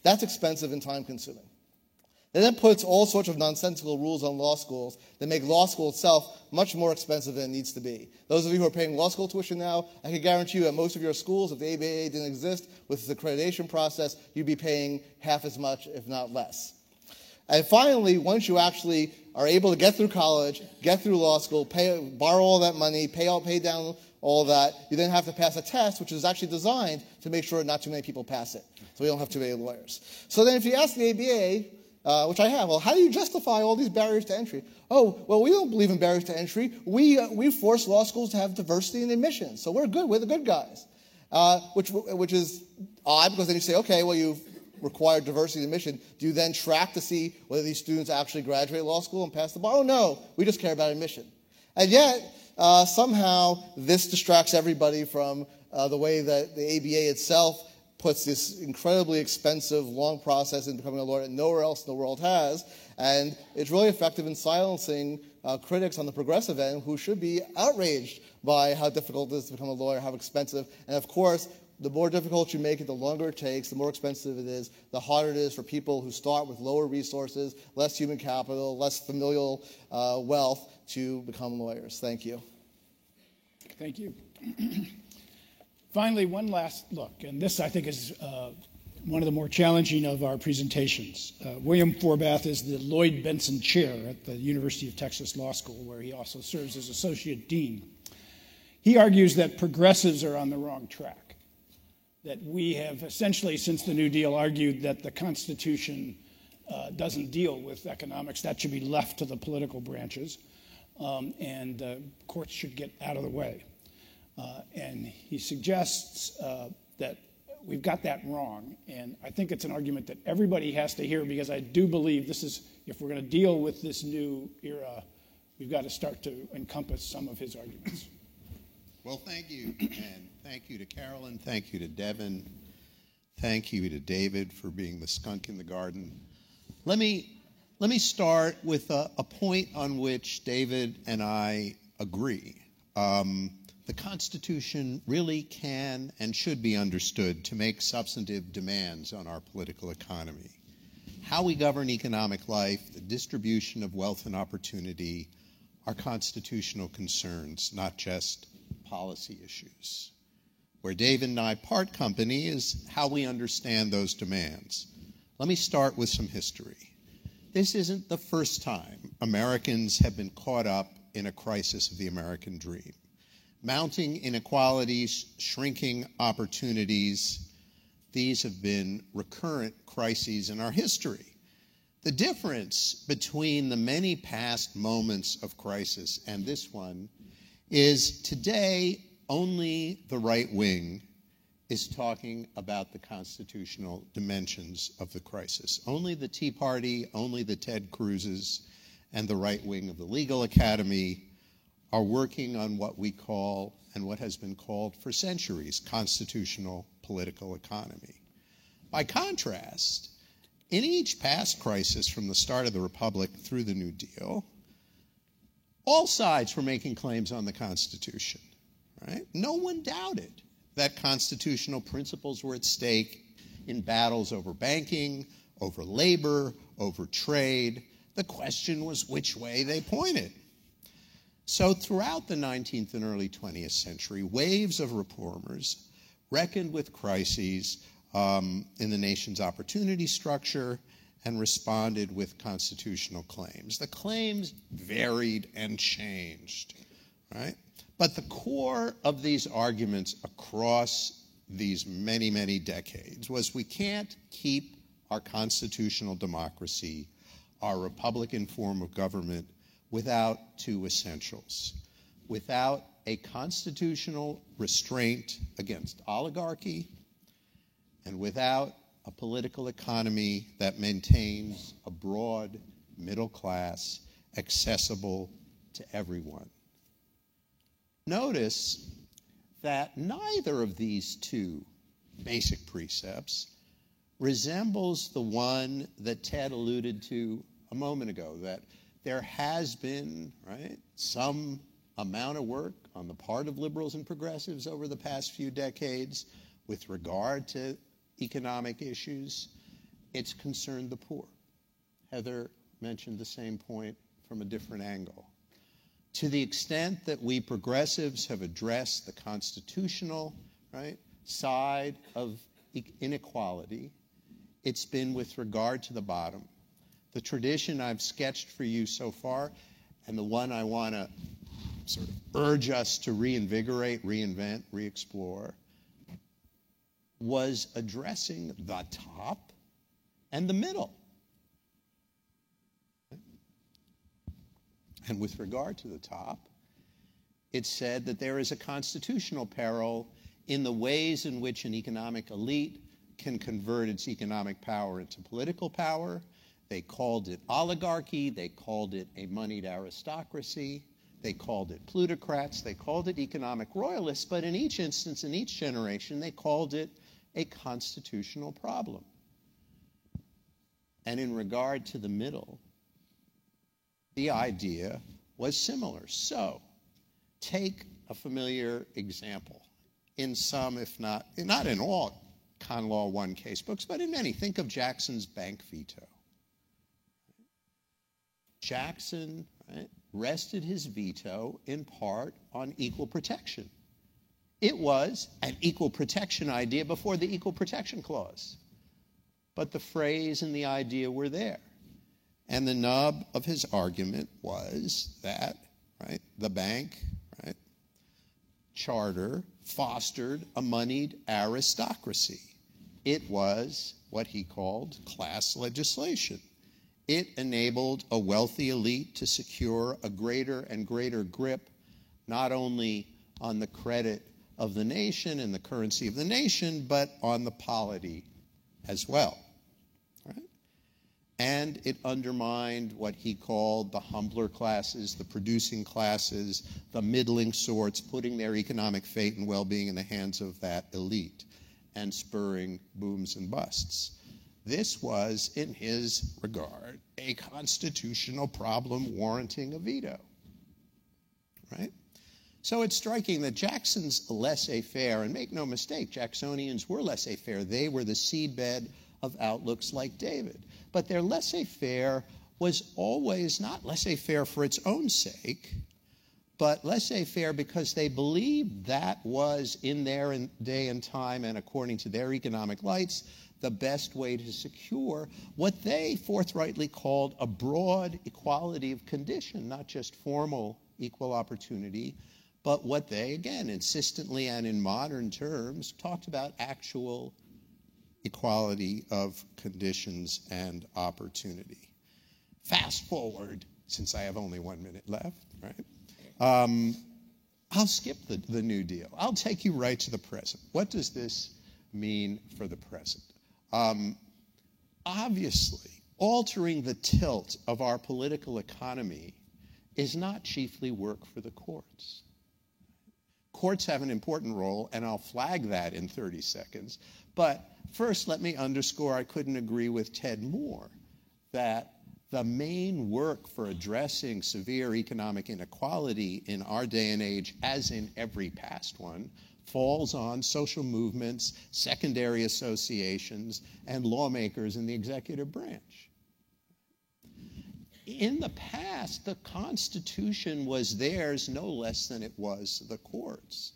That's expensive and time-consuming. And that puts all sorts of nonsensical rules on law schools that make law school itself much more expensive than it needs to be. Those of you who are paying law school tuition now, I can guarantee you at most of your schools, if the ABA didn't exist with this accreditation process, you'd be paying half as much, if not less. And finally, once you actually are able to get through college, get through law school, borrow all that money, pay down all that, you then have to pass a test, which is actually designed to make sure not too many people pass it. So we don't have too many lawyers. So then if you ask the ABA, which I have, well, how do you justify all these barriers to entry? Oh, well, we don't believe in barriers to entry. We force law schools to have diversity in admissions. So we're the good guys. Which is odd, because then you say, okay, well, you've required diversity in admission. Do you then track to see whether these students actually graduate law school and pass the bar? Oh, no, we just care about admission. And yet, somehow, this distracts everybody from the way that the ABA itself puts this incredibly expensive, long process in becoming a lawyer that nowhere else in the world has. And it's really effective in silencing critics on the progressive end who should be outraged by how difficult it is to become a lawyer, how expensive. And of course, the more difficult you make it, the longer it takes, the more expensive it is, the harder it is for people who start with lower resources, less human capital, less familial wealth to become lawyers. Thank you. Thank you. Finally, one last look, and this I think is one of the more challenging of our presentations. William Forbath is the Lloyd Benson Chair at the University of Texas Law School, where he also serves as Associate Dean. He argues that progressives are on the wrong track. that we have essentially, since the New Deal, argued that the Constitution doesn't deal with economics. That should be left to the political branches, and courts should get out of the way. And he suggests that we've got that wrong, and I think it's an argument that everybody has to hear, because I do believe this is, if we're going to deal with this new era, we've got to start to encompass some of his arguments. Well, thank you, and thank you to Carolyn, thank you to Devin, thank you to David for being the skunk in the garden. Let me start with a point on which David and I agree. The Constitution really can and should be understood to make substantive demands on our political economy. How we govern economic life, the distribution of wealth and opportunity, are constitutional concerns, not just policy issues. Where David and I part company is how we understand those demands. Let me start with some history. This isn't the first time Americans have been caught up in a crisis of the American dream. Mounting inequalities, shrinking opportunities, these have been recurrent crises in our history. The difference between the many past moments of crisis and this one is today only the right wing is talking about the constitutional dimensions of the crisis. Only the Tea Party, only the Ted Cruzes, and the right wing of the legal academy are working on what we call, and what has been called for centuries, constitutional political economy. By contrast, in each past crisis from the start of the Republic through the New Deal, all sides were making claims on the Constitution, right? No one doubted that constitutional principles were at stake in battles over banking, over labor, over trade. The question was which way they pointed. So throughout the 19th and early 20th century, waves of reformers reckoned with crises in the nation's opportunity structure and responded with constitutional claims. The claims varied and changed, right? But the core of these arguments across these many, many decades was we can't keep our constitutional democracy, our Republican form of government, without two essentials. Without a constitutional restraint against oligarchy, and without a political economy that maintains a broad middle class accessible to everyone. Notice that neither of these two basic precepts resembles the one that Ted alluded to a moment ago, that there has been, right, some amount of work on the part of liberals and progressives over the past few decades with regard to economic issues. It's concerned the poor. Heather mentioned the same point from a different angle. To the extent that we progressives have addressed the constitutional, right, side of inequality, it's been with regard to the bottom. The tradition I've sketched for you so far, and the one I want to sort of urge us to reinvigorate, reinvent, re-explore, was addressing the top and the middle. And with regard to the top, it said that there is a constitutional peril in the ways in which an economic elite can convert its economic power into political power. They called it oligarchy. They called it a moneyed aristocracy. They called it plutocrats. They called it economic royalists. But in each instance, in each generation, they called it a constitutional problem. And in regard to the middle, the idea was similar. So, take a familiar example in some, if not in all Con Law 1 casebooks, but in many. Think of Jackson's bank veto. Jackson, right, rested his veto in part on equal protection. It was an equal protection idea before the Equal Protection Clause. But the phrase and the idea were there. And the nub of his argument was that, right, the bank, right, charter fostered a moneyed aristocracy. It was what he called class legislation. It enabled a wealthy elite to secure a greater and greater grip, not only on the credit of the nation and the currency of the nation, but on the polity as well. Right? And it undermined what he called the humbler classes, the producing classes, the middling sorts, putting their economic fate and well-being in the hands of that elite and spurring booms and busts. This was, in his regard, a constitutional problem warranting a veto. Right? So it's striking that Jackson's laissez-faire, and make no mistake, Jacksonians were laissez-faire. They were the seedbed of outlooks like David. But their laissez-faire was always not laissez-faire for its own sake, but laissez-faire because they believed that was, in their day and time and according to their economic lights, the best way to secure what they forthrightly called a broad equality of condition, not just formal equal opportunity, but what they, again, insistently and in modern terms, talked about actual equality of conditions and opportunity. Fast forward, since I have only 1 minute left, right? I'll skip the New Deal. I'll take you right to the present. What does this mean for the present? Obviously, altering the tilt of our political economy is not chiefly work for the courts. Courts have an important role, and I'll flag that in 30 seconds. But first, let me underscore I couldn't agree with Ted more that the main work for addressing severe economic inequality in our day and age, as in every past one, falls on social movements, secondary associations, and lawmakers in the executive branch. In the past, the Constitution was theirs no less than it was the courts.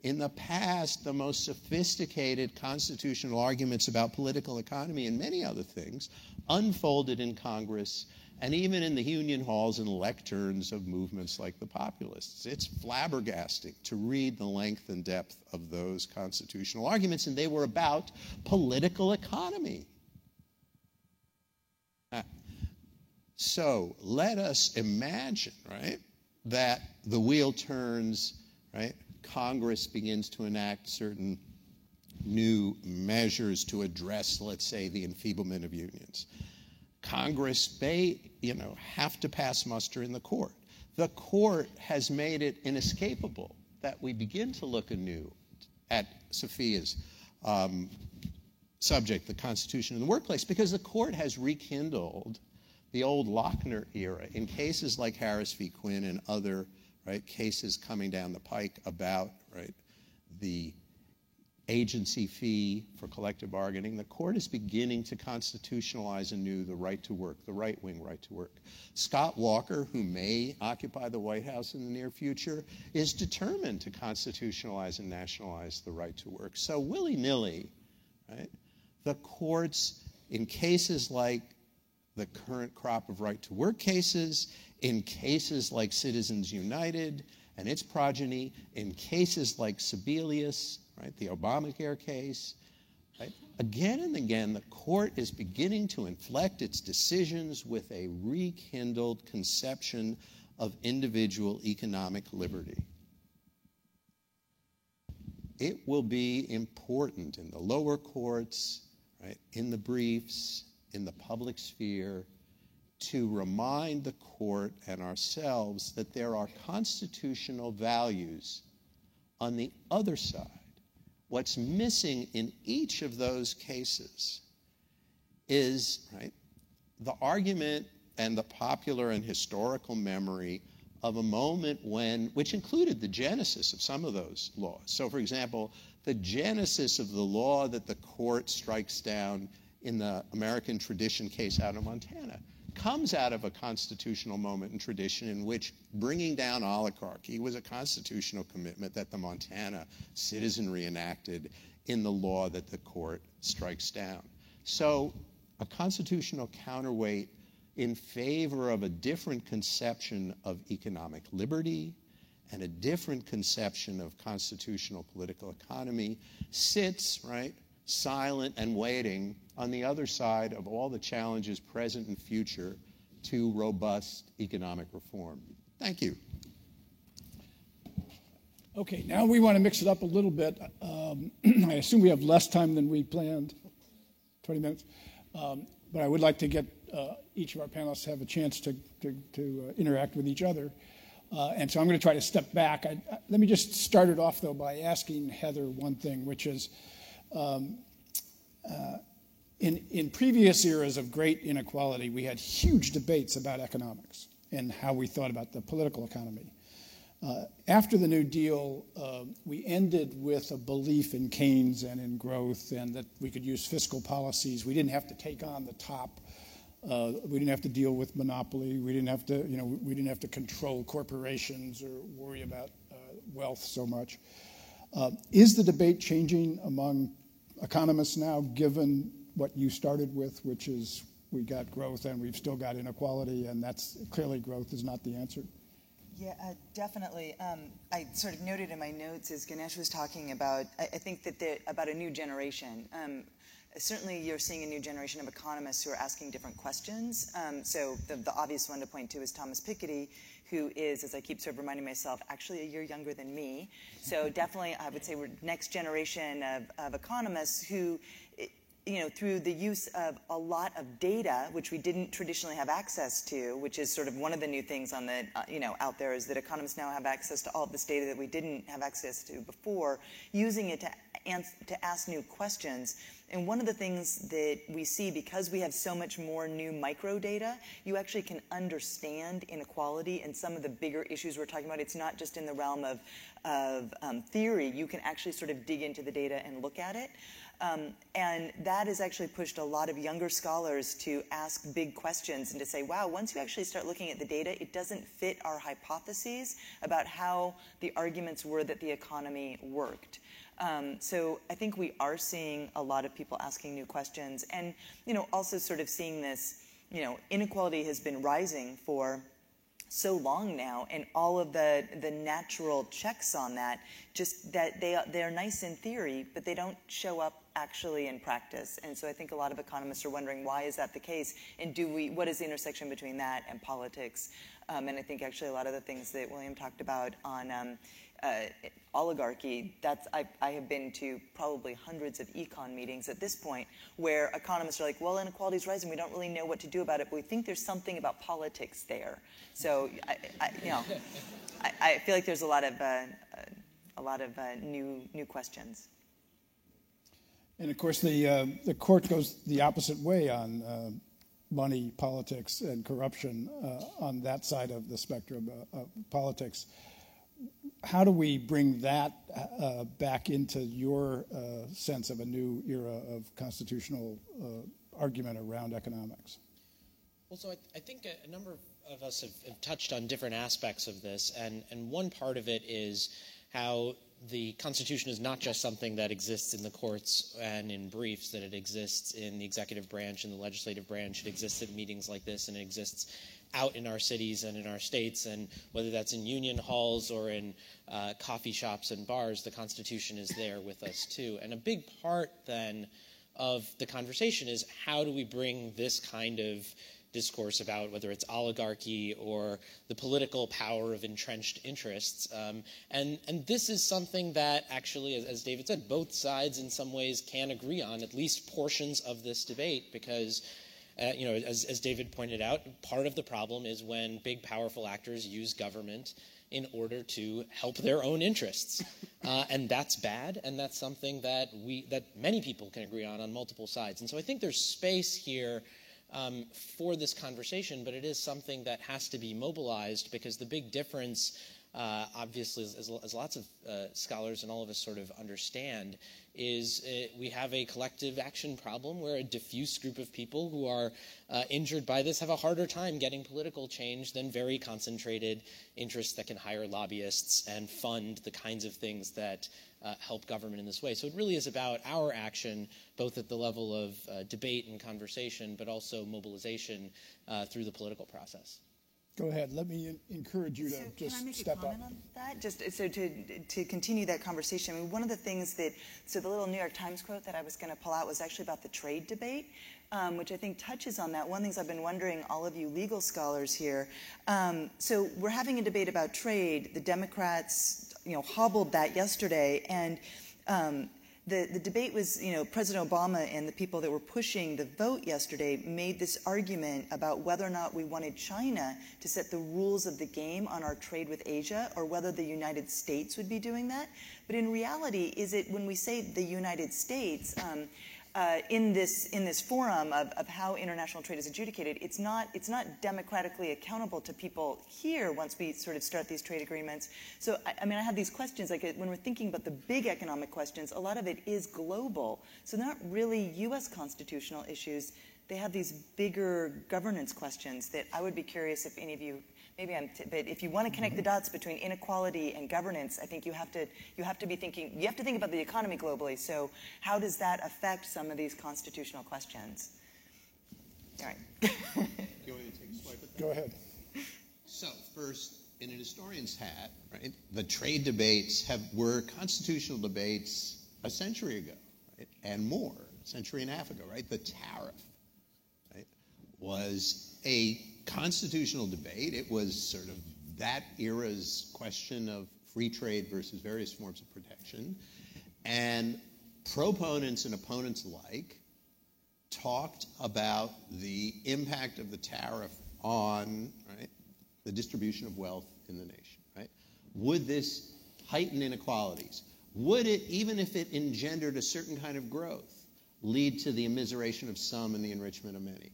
In the past, the most sophisticated constitutional arguments about political economy and many other things unfolded in Congress and even in the union halls and lecterns of movements like the populists. It's flabbergasting to read the length and depth of those constitutional arguments, and they were about political economy. So let us imagine, right, that the wheel turns, right? Congress begins to enact certain new measures to address, let's say, the enfeeblement of unions. Congress may, have to pass muster in the court. The court has made it inescapable that we begin to look anew at Sophia's subject, the Constitution in the workplace, because the court has rekindled the old Lochner era in cases like Harris v. Quinn and other cases coming down the pike about the agency fee for collective bargaining. The court is beginning to constitutionalize anew the right to work, the right-wing right to work. Scott Walker, who may occupy the White House in the near future, is determined to constitutionalize and nationalize the right to work. So willy-nilly, the courts, in cases like the current crop of right-to-work cases, in cases like Citizens United and its progeny, in cases like Sebelius, the Obamacare case, again and again, the court is beginning to inflect its decisions with a rekindled conception of individual economic liberty. It will be important in the lower courts, in the briefs, in the public sphere, to remind the court and ourselves that there are constitutional values on the other side. What's missing in each of those cases is the argument and the popular and historical memory of a moment which included the genesis of some of those laws. So, for example, the genesis of the law that the court strikes down in the American tradition case out of Montana comes out of a constitutional moment and tradition in which bringing down oligarchy was a constitutional commitment that the Montana citizenry enacted in the law that the court strikes down. So a constitutional counterweight in favor of a different conception of economic liberty and a different conception of constitutional political economy sits, right, silent and waiting on the other side of all the challenges present and future to robust economic reform. Thank you. Okay, now we want to mix it up a little bit. I assume we have less time than we planned, 20 minutes. But I would like to get each of our panelists to have a chance to interact with each other. And so I'm going to try to step back. Let me just start it off, though, by asking Heather one thing, which is in previous eras of great inequality, we had huge debates about economics and how we thought about the political economy. After the New Deal, we ended with a belief in Keynes and in growth, and that we could use fiscal policies. We didn't have to take on the top. We didn't have to deal with monopoly. We didn't have to, we didn't have to control corporations or worry about wealth so much. Is the debate changing among economists now, given what you started with, which is we got growth and we've still got inequality, and that's clearly growth is not the answer? Yeah, definitely. I sort of noted in my notes as Ganesh was talking about, I think that about a new generation. Certainly you're seeing a new generation of economists who are asking different questions. So the obvious one to point to is Thomas Piketty, who is, as I keep sort of reminding myself, actually a year younger than me. So definitely I would say we're next generation of economists who, through the use of a lot of data, which we didn't traditionally have access to, which is sort of one of the new things on the, out there, is that economists now have access to all of this data that we didn't have access to before, using it to ask new questions. And one of the things that we see, because we have so much more new micro data, you actually can understand inequality and some of the bigger issues we're talking about. It's not just in the realm of theory. You can actually sort of dig into the data and look at it. And that has actually pushed a lot of younger scholars to ask big questions and to say, wow, once you actually start looking at the data, it doesn't fit our hypotheses about how the arguments were that the economy worked. So I think we are seeing a lot of people asking new questions, and also sort of seeing this, inequality has been rising for so long now, and all of the natural checks on that, just that they're nice in theory, but they don't show up actually in practice. And so I think a lot of economists are wondering, why is that the case, and what is the intersection between that and politics? And I think actually a lot of the things that William talked about on oligarchy, I have been to probably hundreds of econ meetings at this point where economists are like, well, inequality is rising, we don't really know what to do about it, but we think there's something about politics there. So I feel like there's a lot of new questions. And of course, the court goes the opposite way on money, politics, and corruption on that side of the spectrum of politics. How do we bring that back into your sense of a new era of constitutional argument around economics? Well, so I think a number of us have touched on different aspects of this, and one part of it is how the Constitution is not just something that exists in the courts and in briefs, that it exists in the executive branch and the legislative branch. It exists at meetings like this, and it exists out in our cities and in our states, and whether that's in union halls or in coffee shops and bars, the Constitution is there with us too. And a big part then of the conversation is, how do we bring this kind of discourse about whether it's oligarchy or the political power of entrenched interests. And this is something that actually, as David said, both sides in some ways can agree on, at least portions of this debate, because as David pointed out, part of the problem is when big, powerful actors use government in order to help their own interests. And that's bad, and that's something that many people can agree on multiple sides. And so I think there's space here for this conversation, but it is something that has to be mobilized, because the big difference, obviously, as lots of scholars and all of us sort of understand, is we have a collective action problem where a diffuse group of people who are injured by this have a harder time getting political change than very concentrated interests that can hire lobbyists and fund the kinds of things that help government in this way. So it really is about our action, both at the level of debate and conversation, but also mobilization through the political process. Go ahead. Let me encourage you to just can I make step a comment up. on that? Just so to continue that conversation, I mean, one of the things that, so the little New York Times quote that I was going to pull out was actually about the trade debate, which I think touches on that. One of the things I've been wondering, all of you legal scholars here, so we're having a debate about trade. The Democrats, hobbled that yesterday, and the debate was, President Obama and the people that were pushing the vote yesterday made this argument about whether or not we wanted China to set the rules of the game on our trade with Asia, or whether the United States would be doing that. But in reality, is it when we say the United States, in this forum of how international trade is adjudicated, it's not democratically accountable to people here once we sort of start these trade agreements. So I mean, I have these questions, like when we're thinking about the big economic questions, a lot of it is global. So they're not really U.S. constitutional issues. They have these bigger governance questions that I would be curious if any of you, but if you want to connect the dots between inequality and governance, I think you have to be thinking, you have to think about the economy globally. So how does that affect some of these constitutional questions? All right. You want me to take a swipe at that? Go ahead. So first, in an historian's hat, right, the trade debates were constitutional debates a century ago, right, and more, a century and a half ago, right? The tariff, right, was a constitutional debate. It was sort of that era's question of free trade versus various forms of protection. And proponents and opponents alike talked about the impact of the tariff on, right, the distribution of wealth in the nation, right? Would this heighten inequalities? Would it, even if it engendered a certain kind of growth, lead to the immiseration of some and the enrichment of many?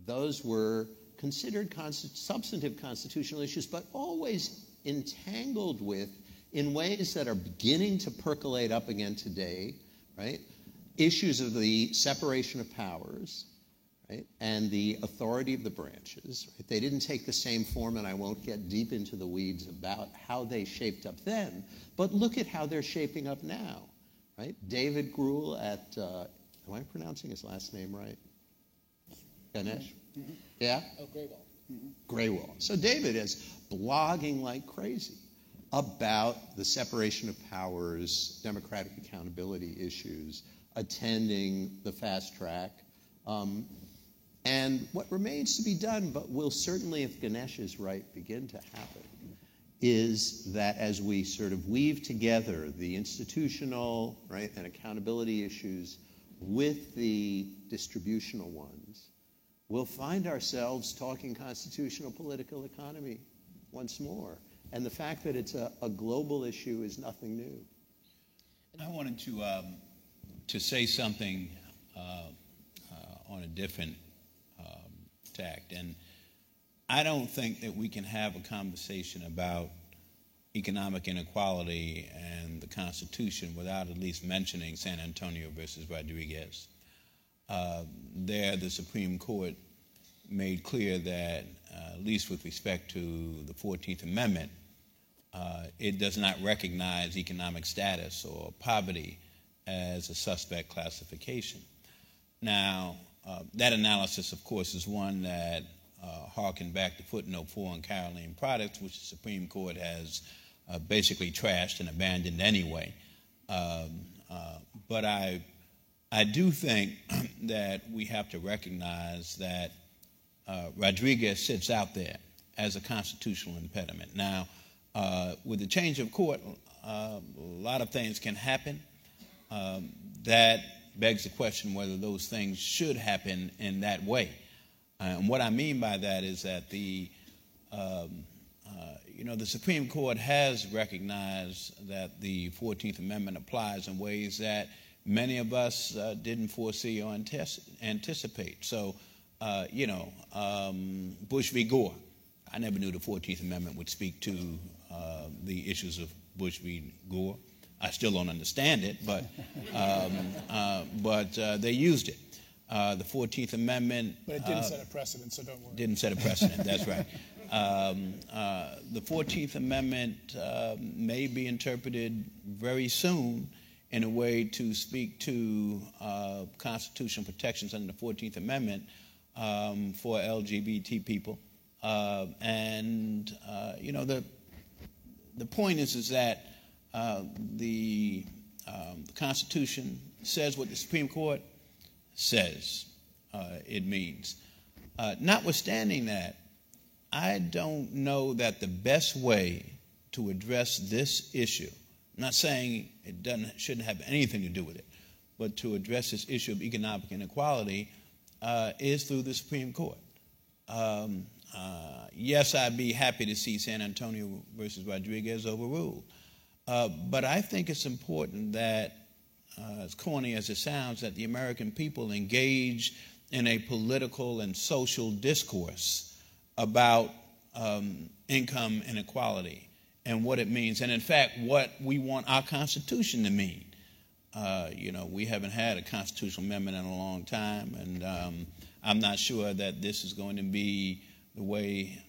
Those were considered substantive constitutional issues, but always entangled with, in ways that are beginning to percolate up again today, right, issues of the separation of powers, right, and the authority of the branches. Right? They didn't take the same form, and I won't get deep into the weeds about how they shaped up then, but look at how they're shaping up now. Right? David Gruhl at, am I pronouncing his last name right? Ganesh? Mm-hmm. Yeah? Oh, Graywall. Mm-hmm. Graywall. So David is blogging like crazy about the separation of powers, democratic accountability issues, attending the fast track. And what remains to be done, but will certainly, if Ganesh is right, begin to happen, is that as we sort of weave together the institutional, right, and accountability issues with the distributional ones, we'll find ourselves talking constitutional political economy once more. And the fact that it's a global issue is nothing new. I wanted to say something on a different tact. And I don't think that we can have a conversation about economic inequality and the Constitution without at least mentioning San Antonio versus Rodriguez. There, the Supreme Court made clear that, at least with respect to the 14th Amendment, it does not recognize economic status or poverty as a suspect classification. Now, that analysis, of course, is one that harkened back to footnote 4 on Caroline Products, which the Supreme Court has basically trashed and abandoned anyway. But I do think that we have to recognize that Rodriguez sits out there as a constitutional impediment. Now, with the change of court, a lot of things can happen. That begs the question whether those things should happen in that way. And what I mean by that is that the Supreme Court has recognized that the 14th Amendment applies in ways that many of us didn't foresee or anticipate. So, Bush v. Gore. I never knew the 14th Amendment would speak to the issues of Bush v. Gore. I still don't understand it, but they used it. The 14th Amendment... But it didn't set a precedent, so don't worry. Didn't set a precedent, that's right. The 14th Amendment may be interpreted very soon in a way to speak to constitutional protections under the 14th Amendment for LGBT people The point is that the Constitution says what the Supreme Court says it means. Notwithstanding that, I don't know that the best way to address this issue, I'm not saying it shouldn't have anything to do with it, but to address this issue of economic inequality is through the Supreme Court. Yes, I'd be happy to see San Antonio versus Rodriguez overruled. But I think it's important that, as corny as it sounds, that the American people engage in a political and social discourse about income inequality and what it means, and in fact, what we want our Constitution to mean. We haven't had a constitutional amendment in a long time, and I'm not sure that this is going to be the way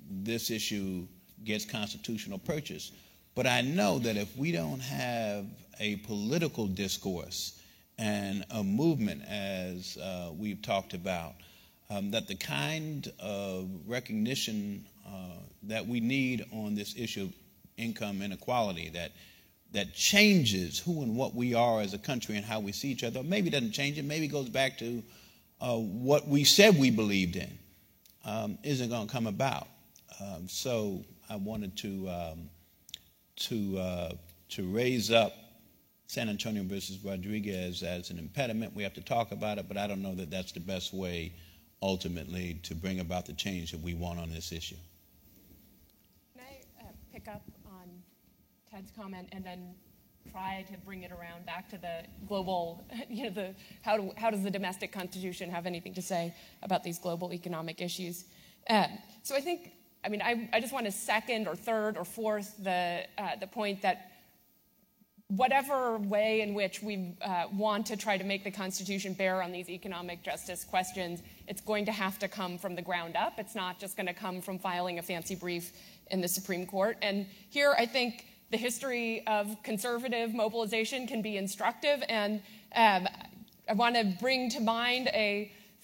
this issue gets constitutional purchase. But I know that if we don't have a political discourse and a movement, as we've talked about, that the kind of recognition that we need on this issue of income inequality, that changes who and what we are as a country and how we see each other, maybe doesn't change it, maybe goes back to what we said we believed in, isn't going to come about. So I wanted to raise up San Antonio versus Rodriguez as an impediment. We have to talk about it, but I don't know that that's the best way ultimately to bring about the change that we want on this issue. Can I pick up on Ted's comment and then try to bring it around back to the global, how does the domestic constitution have anything to say about these global economic issues? So I just want to second or third or fourth the point that whatever way in which we want to try to make the Constitution bear on these economic justice questions, it's going to have to come from the ground up. It's not just going to come from filing a fancy brief in the Supreme Court. And here I think the history of conservative mobilization can be instructive, and I want to bring to mind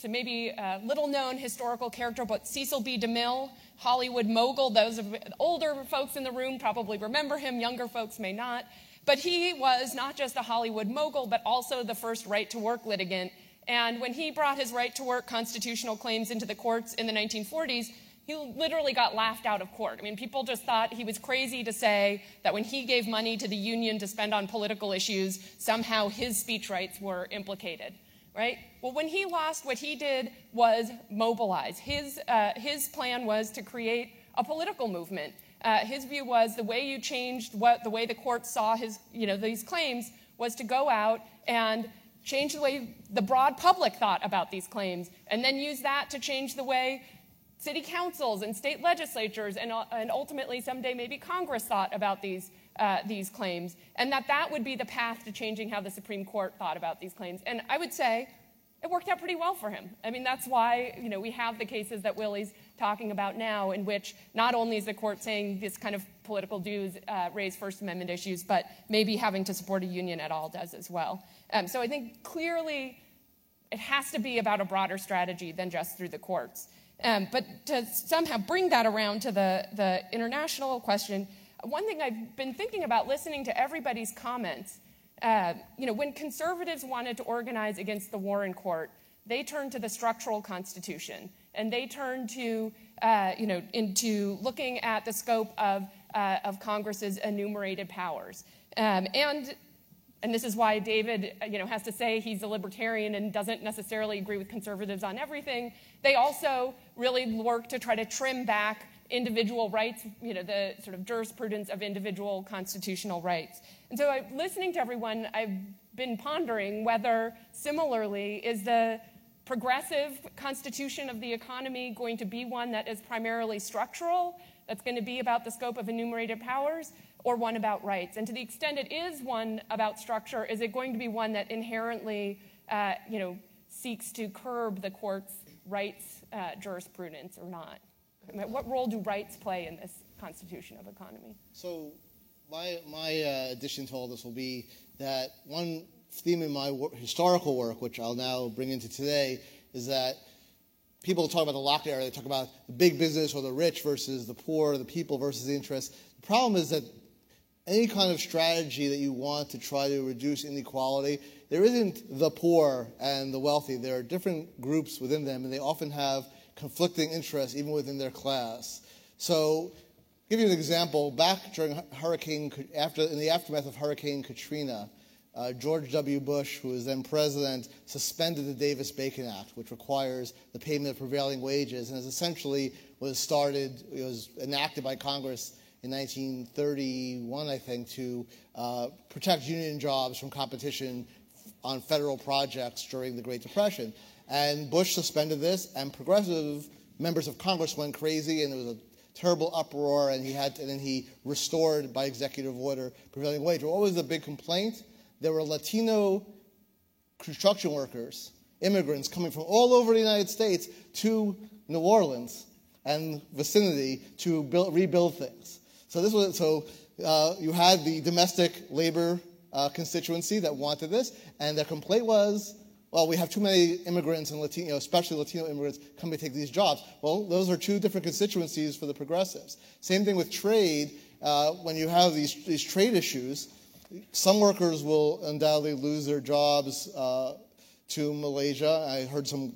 maybe a little-known historical character, but Cecil B. DeMille, Hollywood mogul. Those of older folks in the room probably remember him. Younger folks may not. But he was not just a Hollywood mogul, but also the first right-to-work litigant. And when he brought his right-to-work constitutional claims into the courts in the 1940s, he literally got laughed out of court. I mean, people just thought he was crazy to say that when he gave money to the union to spend on political issues, somehow his speech rights were implicated, right? Well, when he lost, what he did was mobilize. His plan was to create a political movement. His view was the way you changed the way the court saw these claims was to go out and change the way the broad public thought about these claims, and then use that to change the way city councils and state legislatures and ultimately someday maybe Congress thought about these claims, and that would be the path to changing how the Supreme Court thought about these claims. And I would say it worked out pretty well for him. I mean, that's why we have the cases that Willie's talking about now, in which not only is the court saying this kind of political dues raise First Amendment issues, but maybe having to support a union at all does as well. So I think clearly it has to be about a broader strategy than just through the courts. But to somehow bring that around to the international question, one thing I've been thinking about listening to everybody's comments, when conservatives wanted to organize against the Warren Court, they turned to the structural Constitution, and they turned to, into looking at the scope of Congress's enumerated powers. And this is why David, has to say he's a libertarian and doesn't necessarily agree with conservatives on everything. They also really work to try to trim back individual rights, the sort of jurisprudence of individual constitutional rights. And so listening to everyone, I've been pondering whether, similarly, is the progressive constitution of the economy going to be one that is primarily structural, that's going to be about the scope of enumerated powers, or one about rights? And to the extent it is one about structure, is it going to be one that inherently, seeks to curb the court's rights jurisprudence or not? What role do rights play in this constitution of economy? So my addition to all this will be that one theme in my historical work, which I'll now bring into today, is that people talk about the lockdown era, they talk about the big business or the rich versus the poor, the people versus the interests. The problem is that any kind of strategy that you want to try to reduce inequality, there isn't the poor and the wealthy. There are different groups within them, and they often have conflicting interests even within their class. So, to give you an example, back during in the aftermath of Hurricane Katrina, George W. Bush, who was then president, suspended the Davis-Bacon Act, which requires the payment of prevailing wages, and was enacted by Congress in 1931, I think, to protect union jobs from competition on federal projects during the Great Depression. And Bush suspended this, and progressive members of Congress went crazy, and there was a terrible uproar, and then he restored, by executive order, prevailing wage. What was the big complaint? There were Latino construction workers, immigrants, coming from all over the United States to New Orleans and vicinity to rebuild things. So you had the domestic labor constituency that wanted this, and their complaint was, well, we have too many immigrants and Latino, especially Latino immigrants, coming to take these jobs. Well, those are two different constituencies for the progressives. Same thing with trade. When you have these trade issues, some workers will undoubtedly lose their jobs to Malaysia. I heard some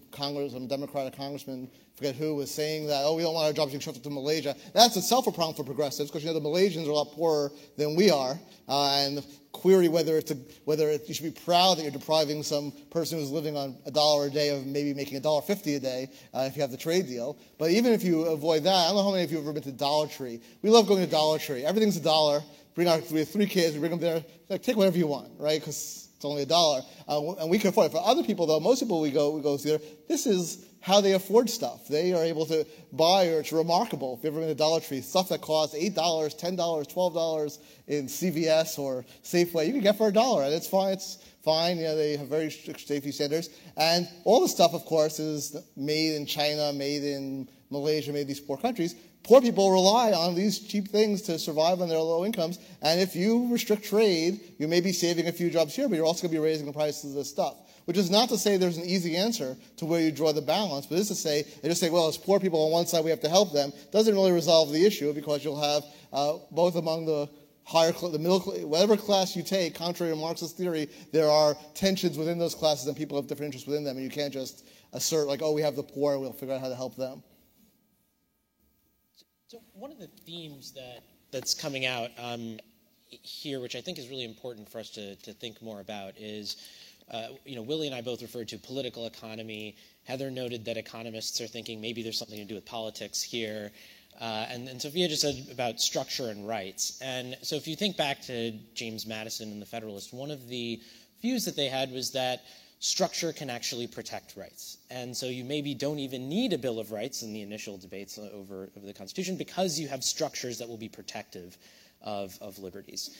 Democratic congressman, forget who, was saying that, we don't want our jobs being shifted to Malaysia. That's itself a problem for progressives, because the Malaysians are a lot poorer than we are, and query whether you should be proud that you're depriving some person who's living on $1 a day of maybe making $1.50 a day if you have the trade deal. But even if you avoid that, I don't know how many of you have ever been to Dollar Tree. We love going to Dollar Tree. Everything's $1. We have 3 kids. We bring them there. Like, take whatever you want, right? Because it's only $1, and we can afford it. For other people, though, most people we go see there. This is how they afford stuff. They are able to buy, or it's remarkable. If you've ever been to Dollar Tree, stuff that costs $8, $10, $12 in CVS or Safeway, you can get for $1, and it's fine. It's fine. They have very strict safety standards, and all the stuff, of course, is made in China, made in Malaysia, made in these poor countries. Poor people rely on these cheap things to survive on their low incomes, and if you restrict trade, you may be saving a few jobs here, but you're also going to be raising the prices of this stuff. Which is not to say there's an easy answer to where you draw the balance, but it is to say, well, as poor people on one side, we have to help them, doesn't really resolve the issue, because you'll have both among the the middle, whatever class you take, contrary to Marxist theory, there are tensions within those classes, and people have different interests within them, and you can't just assert we have the poor, we'll figure out how to help them. So one of the themes that's coming out here, which I think is really important for us to think more about, is Willie and I both referred to political economy. Heather noted that economists are thinking maybe there's something to do with politics here. And Sophia just said about structure and rights. And so if you think back to James Madison and the Federalist, one of the views that they had was that structure can actually protect rights. And so you maybe don't even need a Bill of Rights in the initial debates over the Constitution, because you have structures that will be protective of liberties.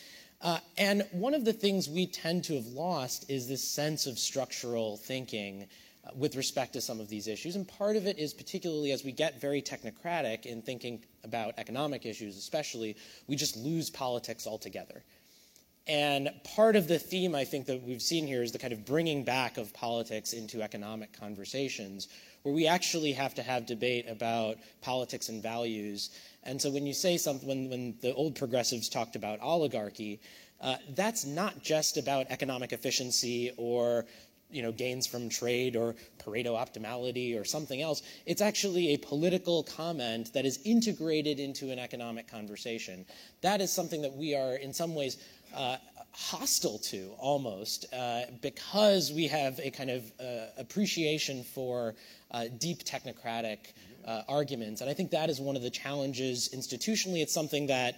And one of the things we tend to have lost is this sense of structural thinking with respect to some of these issues. And part of it is particularly as we get very technocratic in thinking about economic issues especially, we just lose politics altogether. And part of the theme I think that we've seen here is the kind of bringing back of politics into economic conversations, where we actually have to have debate about politics and values. And so when you say something, when the old progressives talked about oligarchy, that's not just about economic efficiency or gains from trade or Pareto optimality or something else. It's actually a political comment that is integrated into an economic conversation. That is something that we are in some ways hostile to almost because we have a kind of appreciation for deep technocratic arguments. And I think that is one of the challenges institutionally. It's something that,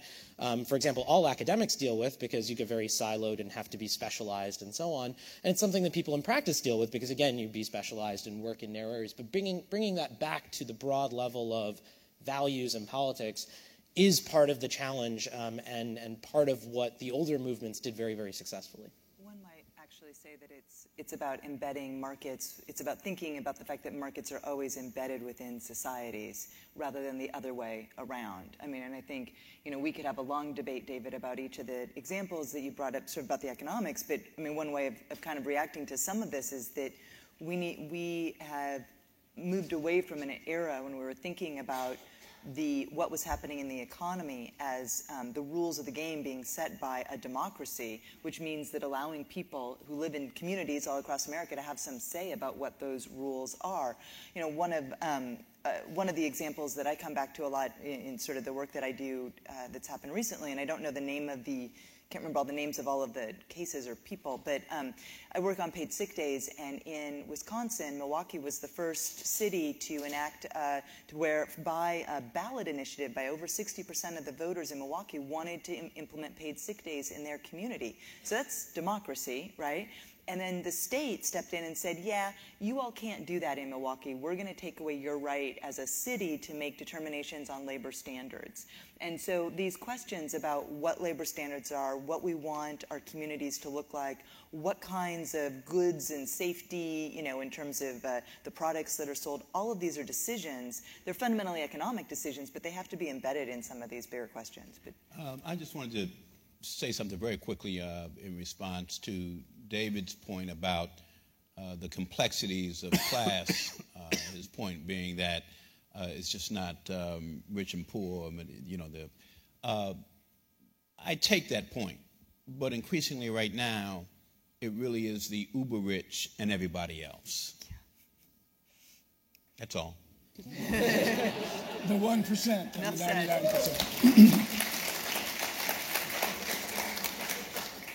for example, all academics deal with, because you get very siloed and have to be specialized and so on. And it's something that people in practice deal with, because, again, you be specialized and work in narrow areas. But bringing that back to the broad level of values and politics is part of the challenge and part of what the older movements did very, very successfully. One might actually say that it's about embedding markets. It's about thinking about the fact that markets are always embedded within societies rather than the other way around. I mean, and I think, we could have a long debate, David, about each of the examples that you brought up sort of about the economics, but I mean, one way of kind of reacting to some of this is that we have moved away from an era when we were thinking about what was happening in the economy as the rules of the game being set by a democracy, which means that allowing people who live in communities all across America to have some say about what those rules are. You know, one of the examples that I come back to a lot in sort of the work that I do that's happened recently, and I don't know the name of can't remember all the names of all of the cases or people, but I work on paid sick days, and in Wisconsin, Milwaukee was the first city to enact, by a ballot initiative, by over 60% of the voters in Milwaukee wanted to implement paid sick days in their community. So that's democracy, right? And then the state stepped in and said, yeah, you all can't do that in Milwaukee. We're going to take away your right as a city to make determinations on labor standards. And so these questions about what labor standards are, what we want our communities to look like, what kinds of goods and safety, you know, in terms of the products that are sold, all of these are decisions. They're fundamentally economic decisions, but they have to be embedded in some of these bigger questions. But I just wanted to say something very quickly in response to David's point about the complexities of class, his point being that it's just not rich and poor. You know, I take that point, but increasingly right now, it really is the uber rich and everybody else. That's all. The 1% and the 99%.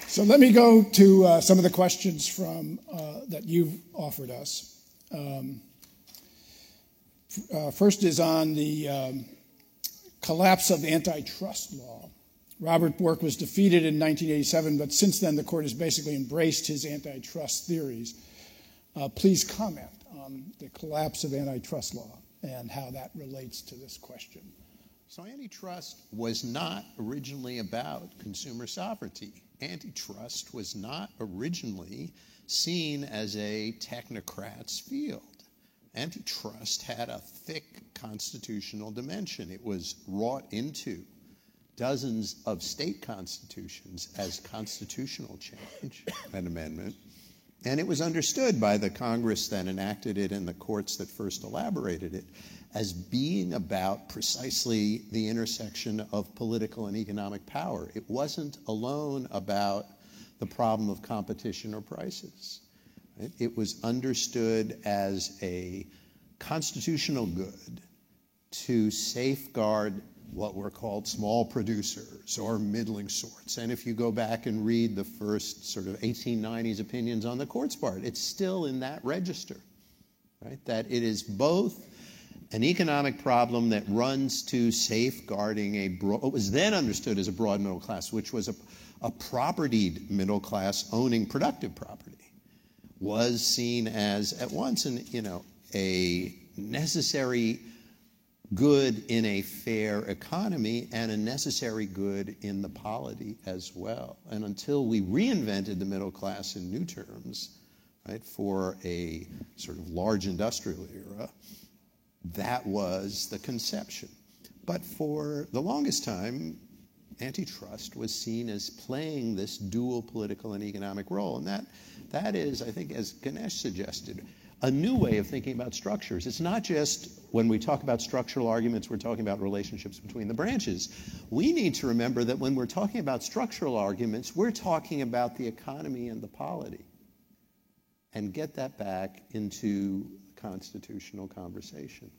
So let me go to some of the questions from that you've offered us. First is on the collapse of the antitrust law. Robert Bork was defeated in 1987, but since then the court has basically embraced his antitrust theories. Please comment on the collapse of antitrust law and how that relates to this question. So antitrust was not originally about consumer sovereignty. Antitrust was not originally seen as a technocrat's field. Antitrust had a thick constitutional dimension. It was wrought into dozens of state constitutions as constitutional change, an amendment. And it was understood by the Congress that enacted it and the courts that first elaborated it as being about precisely the intersection of political and economic power. It wasn't alone about the problem of competition or prices. Right? It was understood as a constitutional good to safeguard what were called small producers or middling sorts. And if you go back and read the first sort of 1890s opinions on the court's part, it's still in that register, right? That it is both an economic problem that runs to safeguarding what was then understood as a broad middle class, which was a propertied middle class owning productive property, was seen as at once a necessary good in a fair economy and a necessary good in the polity as well. And until we reinvented the middle class in new terms, right, for a sort of large industrial era, that was the conception. But for the longest time, antitrust was seen as playing this dual political and economic role. And that is, I think, as Ganesh suggested, a new way of thinking about structures. It's not just when we talk about structural arguments, we're talking about relationships between the branches. We need to remember that when we're talking about structural arguments, we're talking about the economy and the polity, and get that back into constitutional conversation.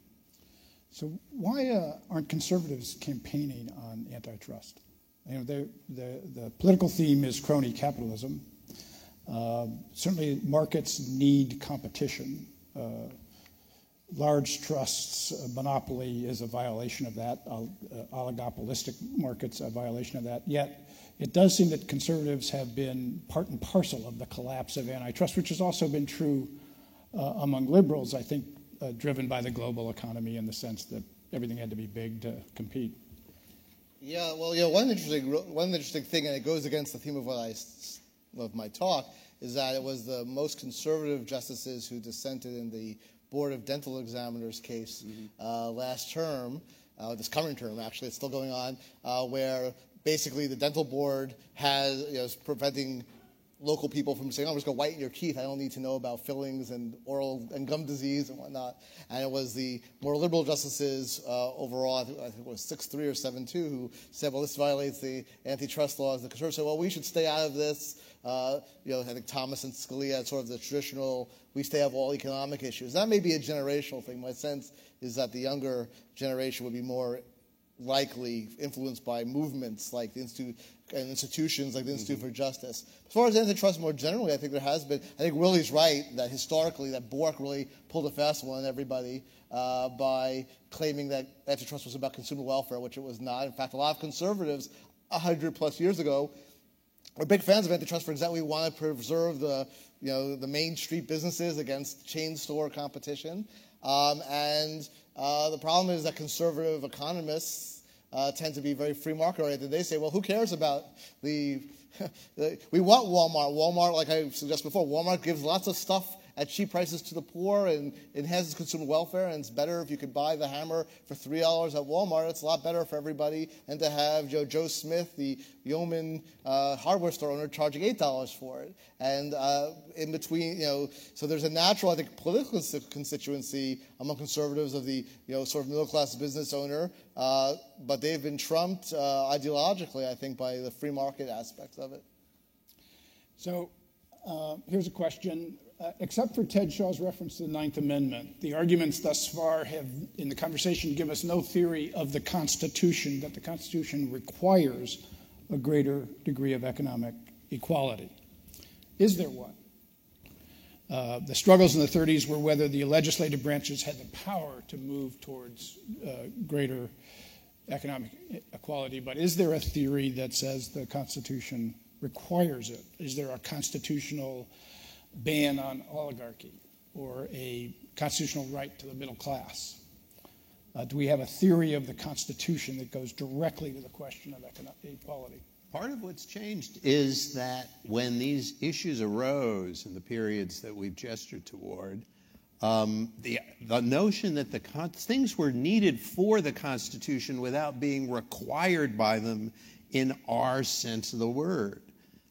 So why aren't conservatives campaigning on antitrust? You know, the political theme is crony capitalism. Certainly markets need competition. Large trusts, monopoly is a violation of that. Oligopolistic markets are a violation of that. Yet it does seem that conservatives have been part and parcel of the collapse of antitrust, which has also been true among liberals, I think, driven by the global economy in the sense that everything had to be big to compete. Yeah, well, one interesting thing, and it goes against the theme of my talk, is that it was the most conservative justices who dissented in the Board of Dental Examiners case last term, this current term actually, it's still going on, where basically the dental board is preventing local people from saying, "I'm just going to whiten your teeth. I don't need to know about fillings and oral and gum disease and whatnot." And it was the more liberal justices overall, I think it was 6-3 or 7-2, who said, "Well, this violates the antitrust laws." The conservatives said, "Well, we should stay out of this." I think Thomas and Scalia had sort of the traditional, we stay out of all economic issues. That may be a generational thing. My sense is that the younger generation would be more likely influenced by movements like the Institute and institutions like the Institute for Justice. As far as antitrust more generally, I think there has been, I think Willie's right that historically that Bork really pulled a fast one on everybody by claiming that antitrust was about consumer welfare, which it was not. In fact, a lot of conservatives 100 plus years ago were big fans of antitrust. For example, we want to preserve the Main Street businesses against chain store competition. The problem is that conservative economists tend to be very free market oriented. They say, well, who cares about we want Walmart. Walmart, like I suggested before, Walmart gives lots of stuff at cheap prices to the poor and enhances consumer welfare, and it's better if you could buy the hammer for $3 at Walmart. It's a lot better for everybody than to have Joe Smith, the Yeoman hardware store owner, charging $8 for it. And in between, so there's a natural, I think, political constituency among conservatives of the, sort of middle-class business owner, but they've been trumped ideologically, I think, by the free market aspects of it. So here's a question. Except for Ted Shaw's reference to the Ninth Amendment, the arguments thus far have, in the conversation, give us no theory of the Constitution, that the Constitution requires a greater degree of economic equality. Is there one? The struggles in the 30s were whether the legislative branches had the power to move towards greater economic equality, but is there a theory that says the Constitution requires it? Is there a constitutional ban on oligarchy or a constitutional right to the middle class? Do we have a theory of the Constitution that goes directly to the question of economic equality? Part of what's changed is that when these issues arose in the periods that we've gestured toward, the notion that things were needed for the Constitution without being required by them in our sense of the word.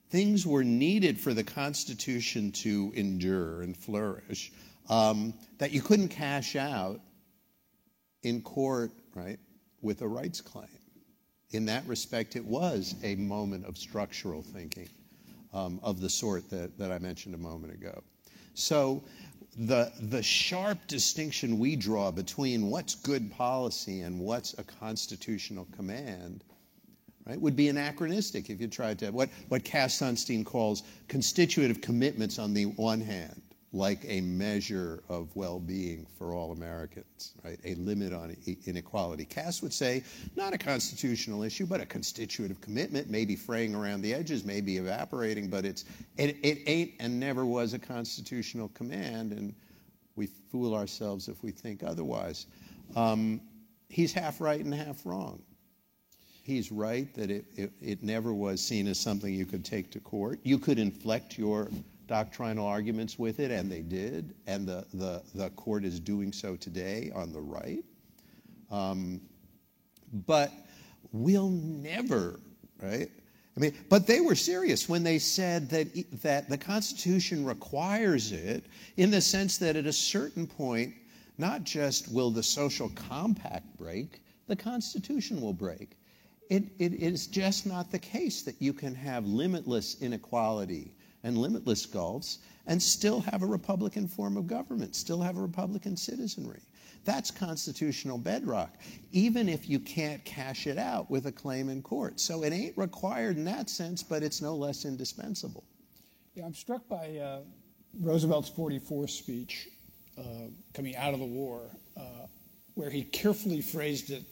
Things were needed for the Constitution to endure and flourish that you couldn't cash out in court, right, with a rights claim. In that respect, it was a moment of structural thinking of the sort that I mentioned a moment ago. So the sharp distinction we draw between what's good policy and what's a constitutional command, right, would be anachronistic if you tried to, what Cass Sunstein calls constitutive commitments on the one hand, like a measure of well-being for all Americans, right, a limit on inequality. Cass would say, not a constitutional issue, but a constitutive commitment, maybe fraying around the edges, maybe evaporating, but it ain't and never was a constitutional command, and we fool ourselves if we think otherwise. He's half right and half wrong. He's right that it never was seen as something you could take to court. You could inflect your doctrinal arguments with it, and they did, and the court is doing so today on the right. But we'll never, right? I mean, but they were serious when they said that the Constitution requires it in the sense that at a certain point, not just will the social compact break, the Constitution will break. It is just not the case that you can have limitless inequality and limitless gulfs and still have a Republican form of government, still have a Republican citizenry. That's constitutional bedrock, even if you can't cash it out with a claim in court. So it ain't required in that sense, but it's no less indispensable. Yeah, I'm struck by Roosevelt's 44 speech coming out of the war, where he carefully phrased it.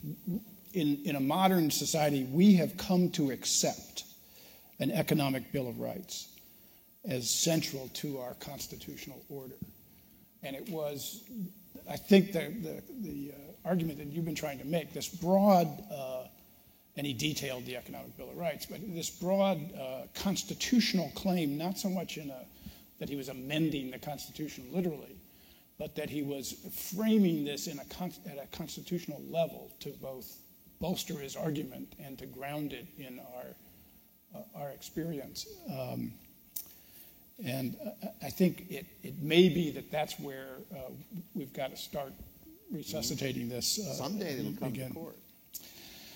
In a modern society, we have come to accept an economic Bill of Rights as central to our constitutional order. And it was, I think, the argument that you've been trying to make, this broad, and he detailed the economic Bill of Rights, but this broad constitutional claim, not so much that he was amending the Constitution literally, but that he was framing this at a constitutional level to both bolster his argument and to ground it in our experience. And I think it may be that's where we've got to start resuscitating this. Someday it'll come to court.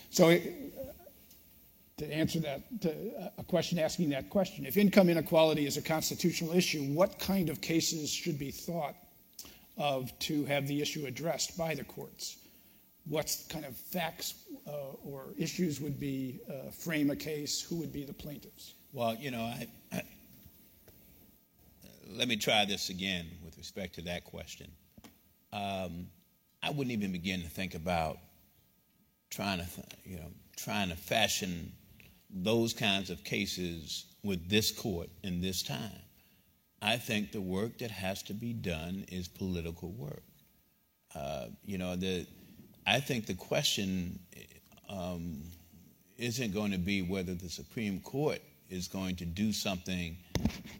So to answer that, a question asking that question, if income inequality is a constitutional issue, what kind of cases should be thought of to have the issue addressed by the courts? What kind of facts or issues would be frame a case? Who would be the plaintiffs? Well, let me try this again with respect to that question. I wouldn't even begin to think about trying to fashion those kinds of cases with this court in this time. I think the work that has to be done is political work. I think the question isn't going to be whether the Supreme Court is going to do something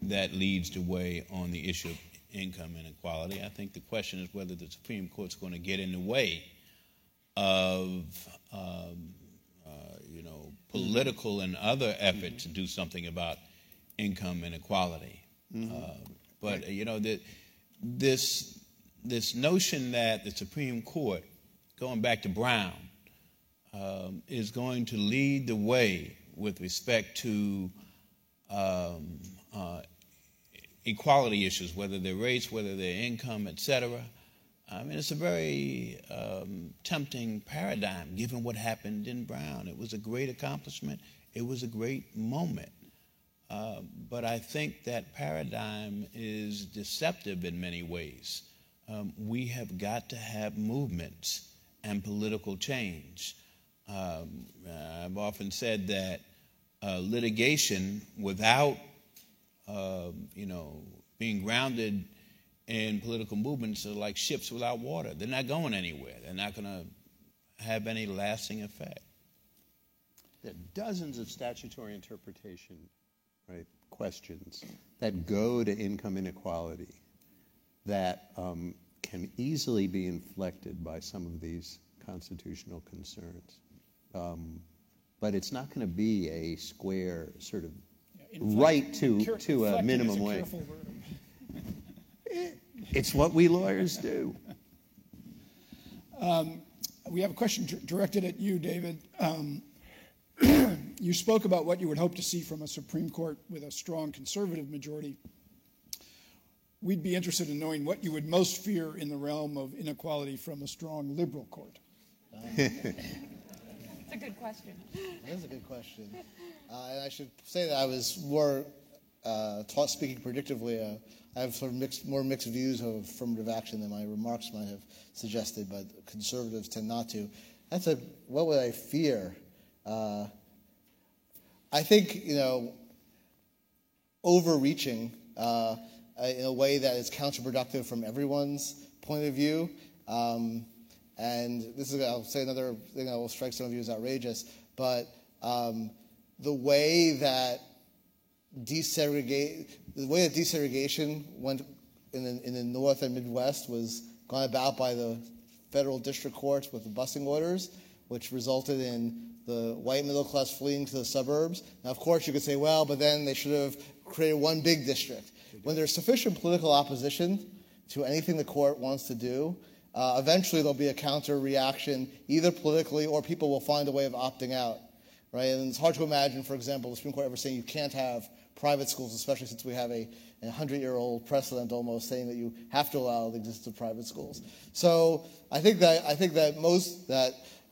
that leads the way on the issue of income inequality. I think the question is whether the Supreme Court's going to get in the way of political and other efforts to do something about income inequality. But this notion that the Supreme Court, going back to Brown, is going to lead the way with respect to equality issues, whether they're race, whether they're income, et cetera. I mean, it's a very tempting paradigm, given what happened in Brown. It was a great accomplishment. It was a great moment. But I think that paradigm is deceptive in many ways. We have got to have movements and political change. I've often said that litigation without, being grounded in political movements are like ships without water. They're not going anywhere. They're not going to have any lasting effect. There are dozens of statutory interpretation, questions that go to income inequality that can easily be inflected by some of these constitutional concerns. But it's not going to be a square sort of right to a minimum wage. It's what we lawyers do. We have a question directed at you, David. You spoke about what you would hope to see from a Supreme Court with a strong conservative majority. We'd be interested in knowing what you would most fear in the realm of inequality from a strong liberal court. It's a good question. That is a good question. And I should say that I was more speaking predictively. I have sort of more mixed views of affirmative action than my remarks might have suggested, but conservatives tend not to. What would I fear? I think, overreaching in a way that is counterproductive from everyone's point of view. And this is, I'll say another thing that will strike some of you as outrageous, but the way that desegregation went in the North and Midwest was gone about by the federal district courts with the busing orders, which resulted in the white middle class fleeing to the suburbs. Now, of course, you could say, well, but then they should have created one big district. When there's sufficient political opposition to anything the court wants to do, eventually there'll be a counter reaction, either politically or people will find a way of opting out, right? And it's hard to imagine, for example, the Supreme Court ever saying you can't have private schools, especially since we have a 100-year-old precedent almost saying that you have to allow the existence of private schools. So I think that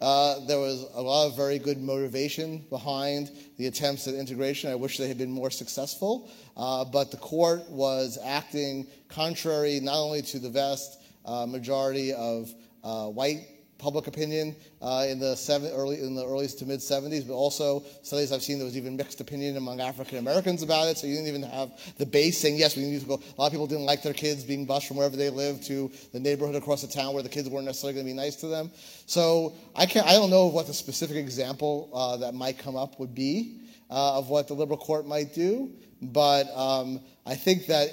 there was a lot of very good motivation behind the attempts at integration. I wish they had been more successful, but the court was acting contrary not only to the vast majority of white public opinion in the earliest to mid-'70s, but also studies I've seen there was even mixed opinion among African Americans about it. So you didn't even have the base saying, yes, we need to go. A lot of people didn't like their kids being bused from wherever they lived to the neighborhood across the town where the kids weren't necessarily going to be nice to them. So I don't know what the specific example that might come up would be of what the liberal court might do, but I think that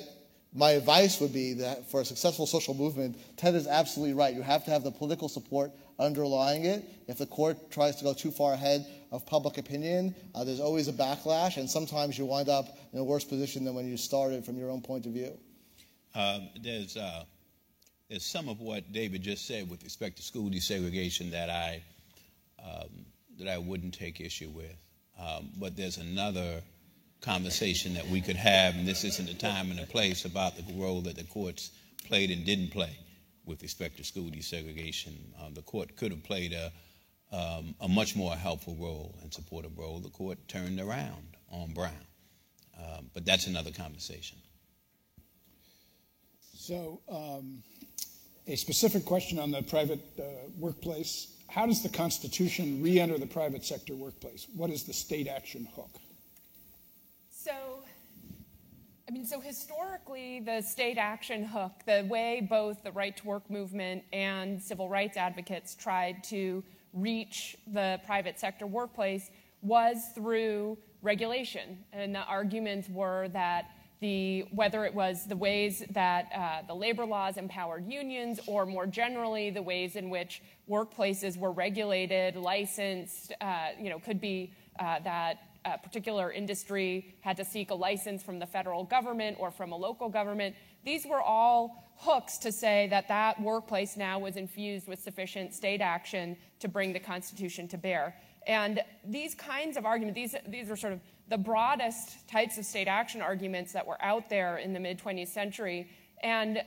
my advice would be that for a successful social movement, Ted is absolutely right. You have to have the political support underlying it. If the court tries to go too far ahead of public opinion, there's always a backlash, and sometimes you wind up in a worse position than when you started from your own point of view. There's some of what David just said with respect to school desegregation that I wouldn't take issue with. But there's another conversation that we could have, and this isn't the time and the place, about the role that the courts played and didn't play with respect to school desegregation. The court could have played a much more helpful role and supportive role. The court turned around on Brown. But that's another conversation. So a specific question on the private workplace. How does the Constitution re-enter the private sector workplace? What is the state action hook? So historically, the state action hook, the way both the right-to-work movement and civil rights advocates tried to reach the private sector workplace was through regulation. And the arguments were that whether it was the ways that the labor laws empowered unions, or more generally the ways in which workplaces were regulated, licensed, could be that a particular industry had to seek a license from the federal government or from a local government. These were all hooks to say that that workplace now was infused with sufficient state action to bring the Constitution to bear. And these kinds of arguments, these are sort of the broadest types of state action arguments that were out there in the mid-20th century. And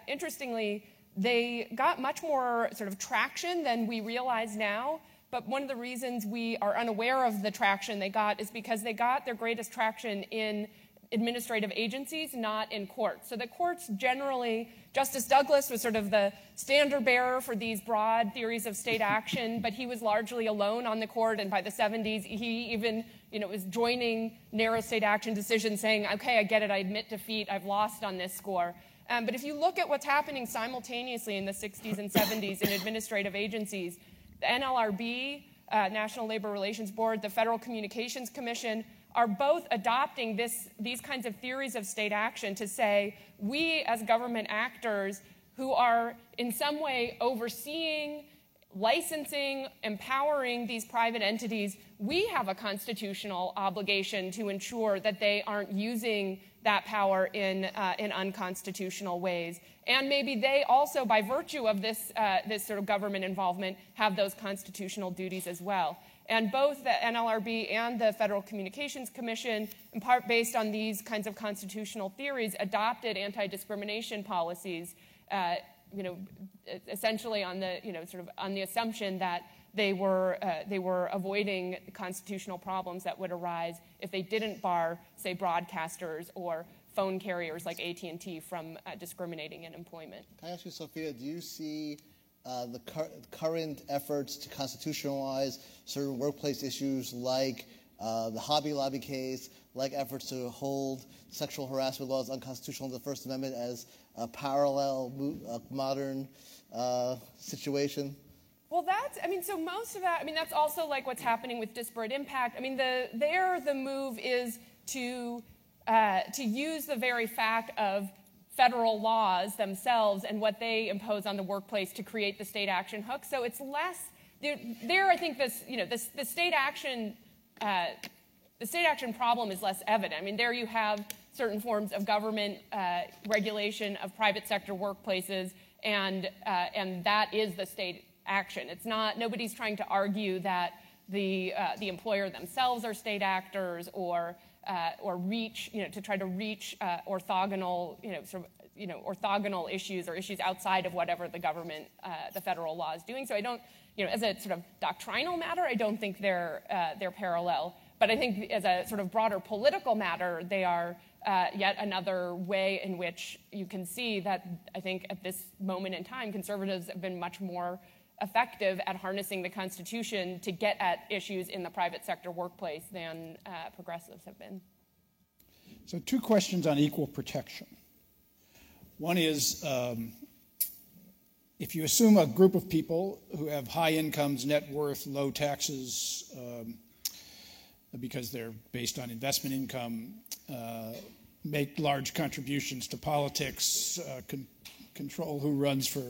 interestingly, they got much more sort of traction than we realize now. But one of the reasons we are unaware of the traction they got is because they got their greatest traction in administrative agencies, not in courts. So the courts generally, Justice Douglas was sort of the standard bearer for these broad theories of state action, but he was largely alone on the court, and by the 70s, he even was joining narrow state action decisions saying, okay, I get it, I admit defeat, I've lost on this score. But if you look at what's happening simultaneously in the 60s and 70s in administrative agencies, the NLRB, National Labor Relations Board, the Federal Communications Commission are both adopting these kinds of theories of state action to say we as government actors who are in some way overseeing, licensing, empowering these private entities, we have a constitutional obligation to ensure that they aren't using that power in unconstitutional ways. And maybe they also, by virtue of this sort of government involvement, have those constitutional duties as well. And both the NLRB and the Federal Communications Commission, in part based on these kinds of constitutional theories, adopted anti-discrimination policies, essentially on the sort of on the assumption that they were avoiding constitutional problems that would arise if they didn't bar, say, broadcasters or phone carriers like AT&T from discriminating in employment. Can I ask you, Sophia, do you see the current efforts to constitutionalize certain workplace issues like the Hobby Lobby case, like efforts to hold sexual harassment laws unconstitutional in the First Amendment as a parallel modern situation? Well, so most of that, that's also like what's happening with disparate impact. The move is to use the very fact of federal laws themselves and what they impose on the workplace to create the state action hook. So it's less there. I think the state action problem is less evident. There you have certain forms of government regulation of private sector workplaces, and that is the state action. It's not. Nobody's trying to argue that the employer themselves are state actors or reach, to try to reach orthogonal, orthogonal issues or issues outside of whatever the government, the federal law is doing. So I don't, as a sort of doctrinal matter, I don't think they're parallel. But I think as a sort of broader political matter, they are yet another way in which you can see that I think at this moment in time, conservatives have been much more effective at harnessing the Constitution to get at issues in the private sector workplace than progressives have been. So 2 questions on equal protection. One is, if you assume a group of people who have high incomes, net worth, low taxes, because they're based on investment income, make large contributions to politics, control who runs for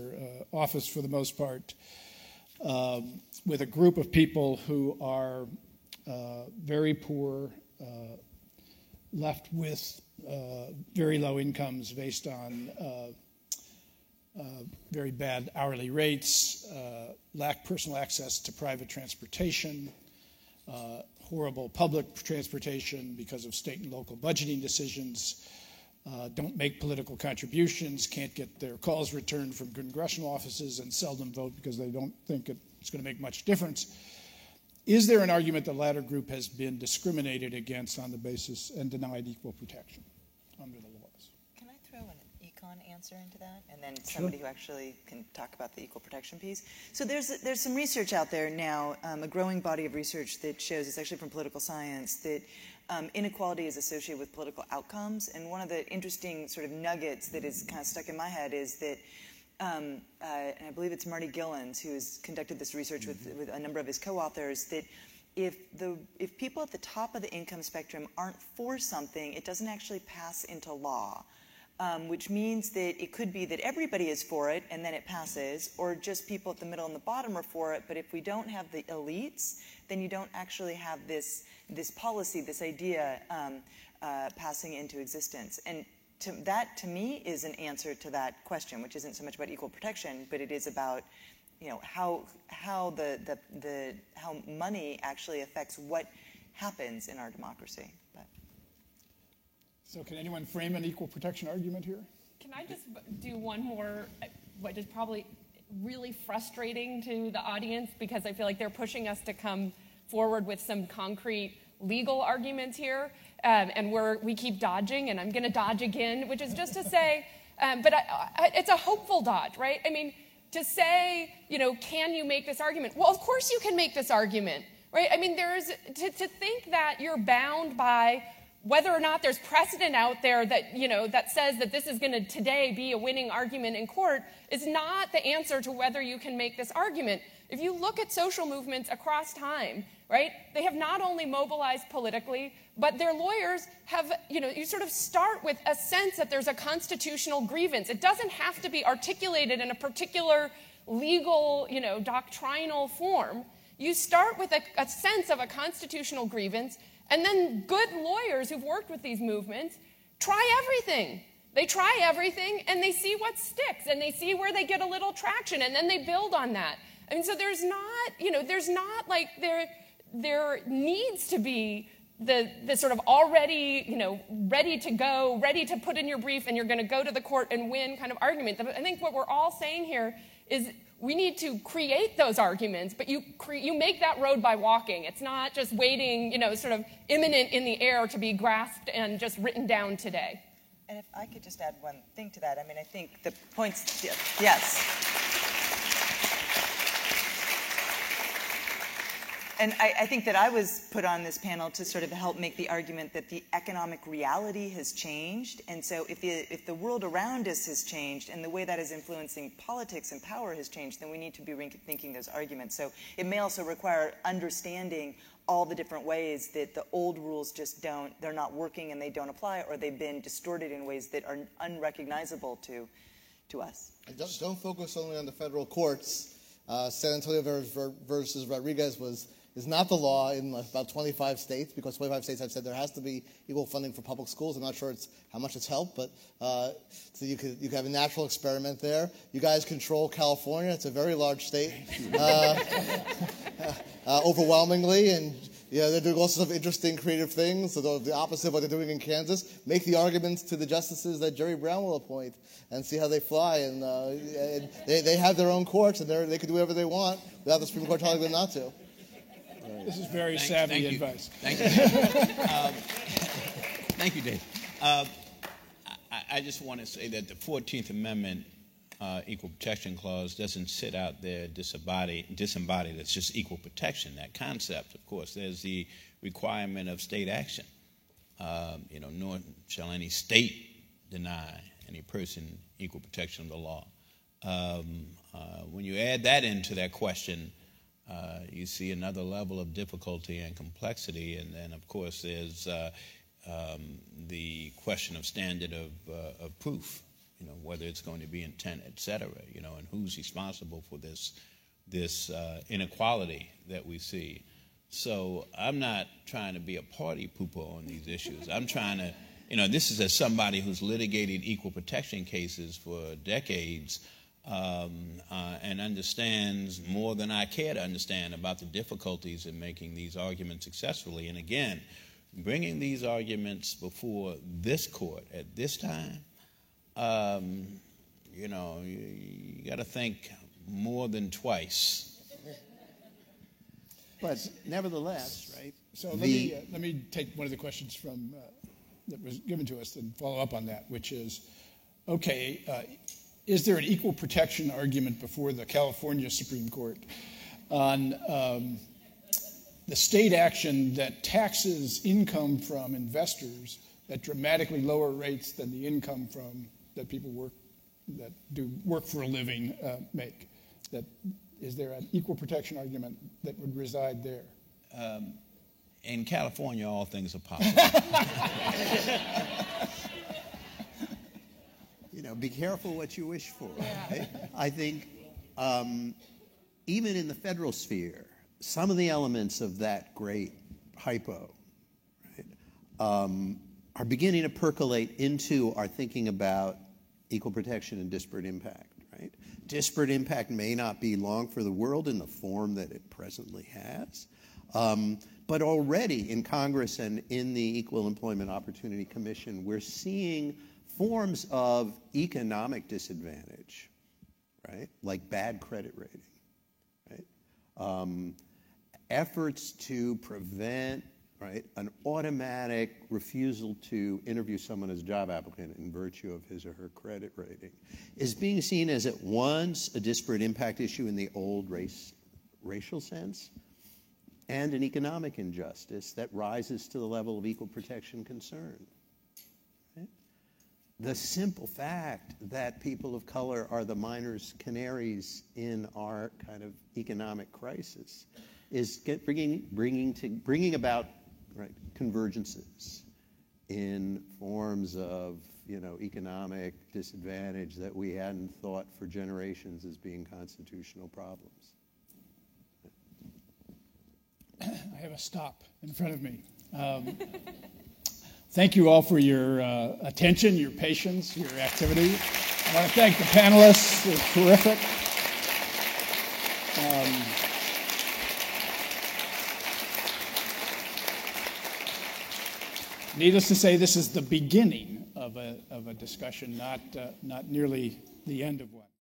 office for the most part, with a group of people who are very poor, left with very low incomes based on very bad hourly rates, lack personal access to private transportation, horrible public transportation because of state and local budgeting decisions, don't make political contributions, can't get their calls returned from congressional offices, and seldom vote because they don't think it's going to make much difference. Is there an argument the latter group has been discriminated against on the basis and denied equal protection under the laws? Can I throw an econ answer into that? And then somebody who actually can talk about the equal protection piece. So there's some research out there now, a growing body of research that shows, it's actually from political science, that inequality is associated with political outcomes. And one of the interesting sort of nuggets that is kind of stuck in my head is that and I believe it's Marty Gillens who has conducted this research with a number of his co-authors, that if people at the top of the income spectrum aren't for something, it doesn't actually pass into law, which means that it could be that everybody is for it and then it passes, or just people at the middle and the bottom are for it. But if we don't have the elites, then you don't actually have this policy, this idea passing into existence. And that, to me, is an answer to that question, which isn't so much about equal protection, but it is about, how money actually affects what happens in our democracy. So, can anyone frame an equal protection argument here? Can I just do one more, what is probably really frustrating to the audience, because I feel like they're pushing us to come forward with some concrete legal arguments here, and we keep dodging, and I'm going to dodge again, which is just to say, but it's a hopeful dodge, right? I mean, to say, can you make this argument? Well, of course you can make this argument, right? I mean, to think that you're bound by whether or not there's precedent out there that, that says that this is going to today be a winning argument in court is not the answer to whether you can make this argument. If you look at social movements across time, right, they have not only mobilized politically, but their lawyers have, you sort of start with a sense that there's a constitutional grievance. It doesn't have to be articulated in a particular legal, doctrinal form. You start with a sense of a constitutional grievance, and then good lawyers who've worked with these movements try everything. They try everything, and they see what sticks, and they see where they get a little traction, and then they build on that. I mean, so there's not like there needs to be the sort of already, ready to go, ready to put in your brief, and you're going to go to the court and win kind of argument. I think what we're all saying here is we need to create those arguments, but you make that road by walking. It's not just waiting, sort of imminent in the air to be grasped and just written down today. And if I could just add one thing to that, I mean, I think the points, yes. And I think that I was put on this panel to sort of help make the argument that the economic reality has changed. And so if the world around us has changed and the way that is influencing politics and power has changed, then we need to be rethinking those arguments. So it may also require understanding all the different ways that the old rules just they're not working and they don't apply, or they've been distorted in ways that are unrecognizable to us. And don't focus only on the federal courts. San Antonio versus Rodriguez is not the law in about 25 states, because 25 states have said there has to be equal funding for public schools. I'm not sure how much it's helped, but so you could have a natural experiment there. You guys control California. It's a very large state, overwhelmingly, and they're doing all sorts of interesting, creative things. So the opposite of what they're doing in Kansas. Make the arguments to the justices that Jerry Brown will appoint, and see how they fly. And they have their own courts, and they can do whatever they want without the Supreme Court telling them not to. This is very savvy advice. Thank you, Dave. Thank you, Dave. I just want to say that the 14th Amendment Equal Protection Clause doesn't sit out there disembodied. It's just equal protection, that concept. Of course, there's the requirement of state action. Nor shall any state deny any person equal protection of the law. When you add that into that question, you see another level of difficulty and complexity. And then, of course, there's the question of standard of proof, whether it's going to be intent, et cetera, and who's responsible for this inequality that we see. So I'm not trying to be a party pooper on these issues. I'm trying to, this is as somebody who's litigated equal protection cases for decades and understands more than I care to understand about the difficulties in making these arguments successfully. And again, bringing these arguments before this court at this time, you got to think more than twice. But nevertheless, right? So let me take one of the questions from that was given to us and follow up on that, which is, okay, is there an equal protection argument before the California Supreme Court on the state action that taxes income from investors at dramatically lower rates than the income from that people that do work for a living make? Is there an equal protection argument that would reside there? In California, all things are possible. Be careful what you wish for. Right? I think even in the federal sphere, some of the elements of that great hypo, right, are beginning to percolate into our thinking about equal protection and disparate impact. Right? Disparate impact may not be long for the world in the form that it presently has, but already in Congress and in the Equal Employment Opportunity Commission, we're seeing forms of economic disadvantage, right? Like bad credit rating, right? Efforts to prevent, right, an automatic refusal to interview someone as a job applicant in virtue of his or her credit rating is being seen as at once a disparate impact issue in the old racial sense and an economic injustice that rises to the level of equal protection concern. The simple fact that people of color are the miners' canaries in our kind of economic crisis is bringing about, right, convergences in forms of economic disadvantage that we hadn't thought for generations as being constitutional problems. I have a stop in front of me. Thank you all for your attention, your patience, your activity. I want to thank the panelists. They're terrific. Needless to say, this is the beginning of a discussion, not nearly the end of one.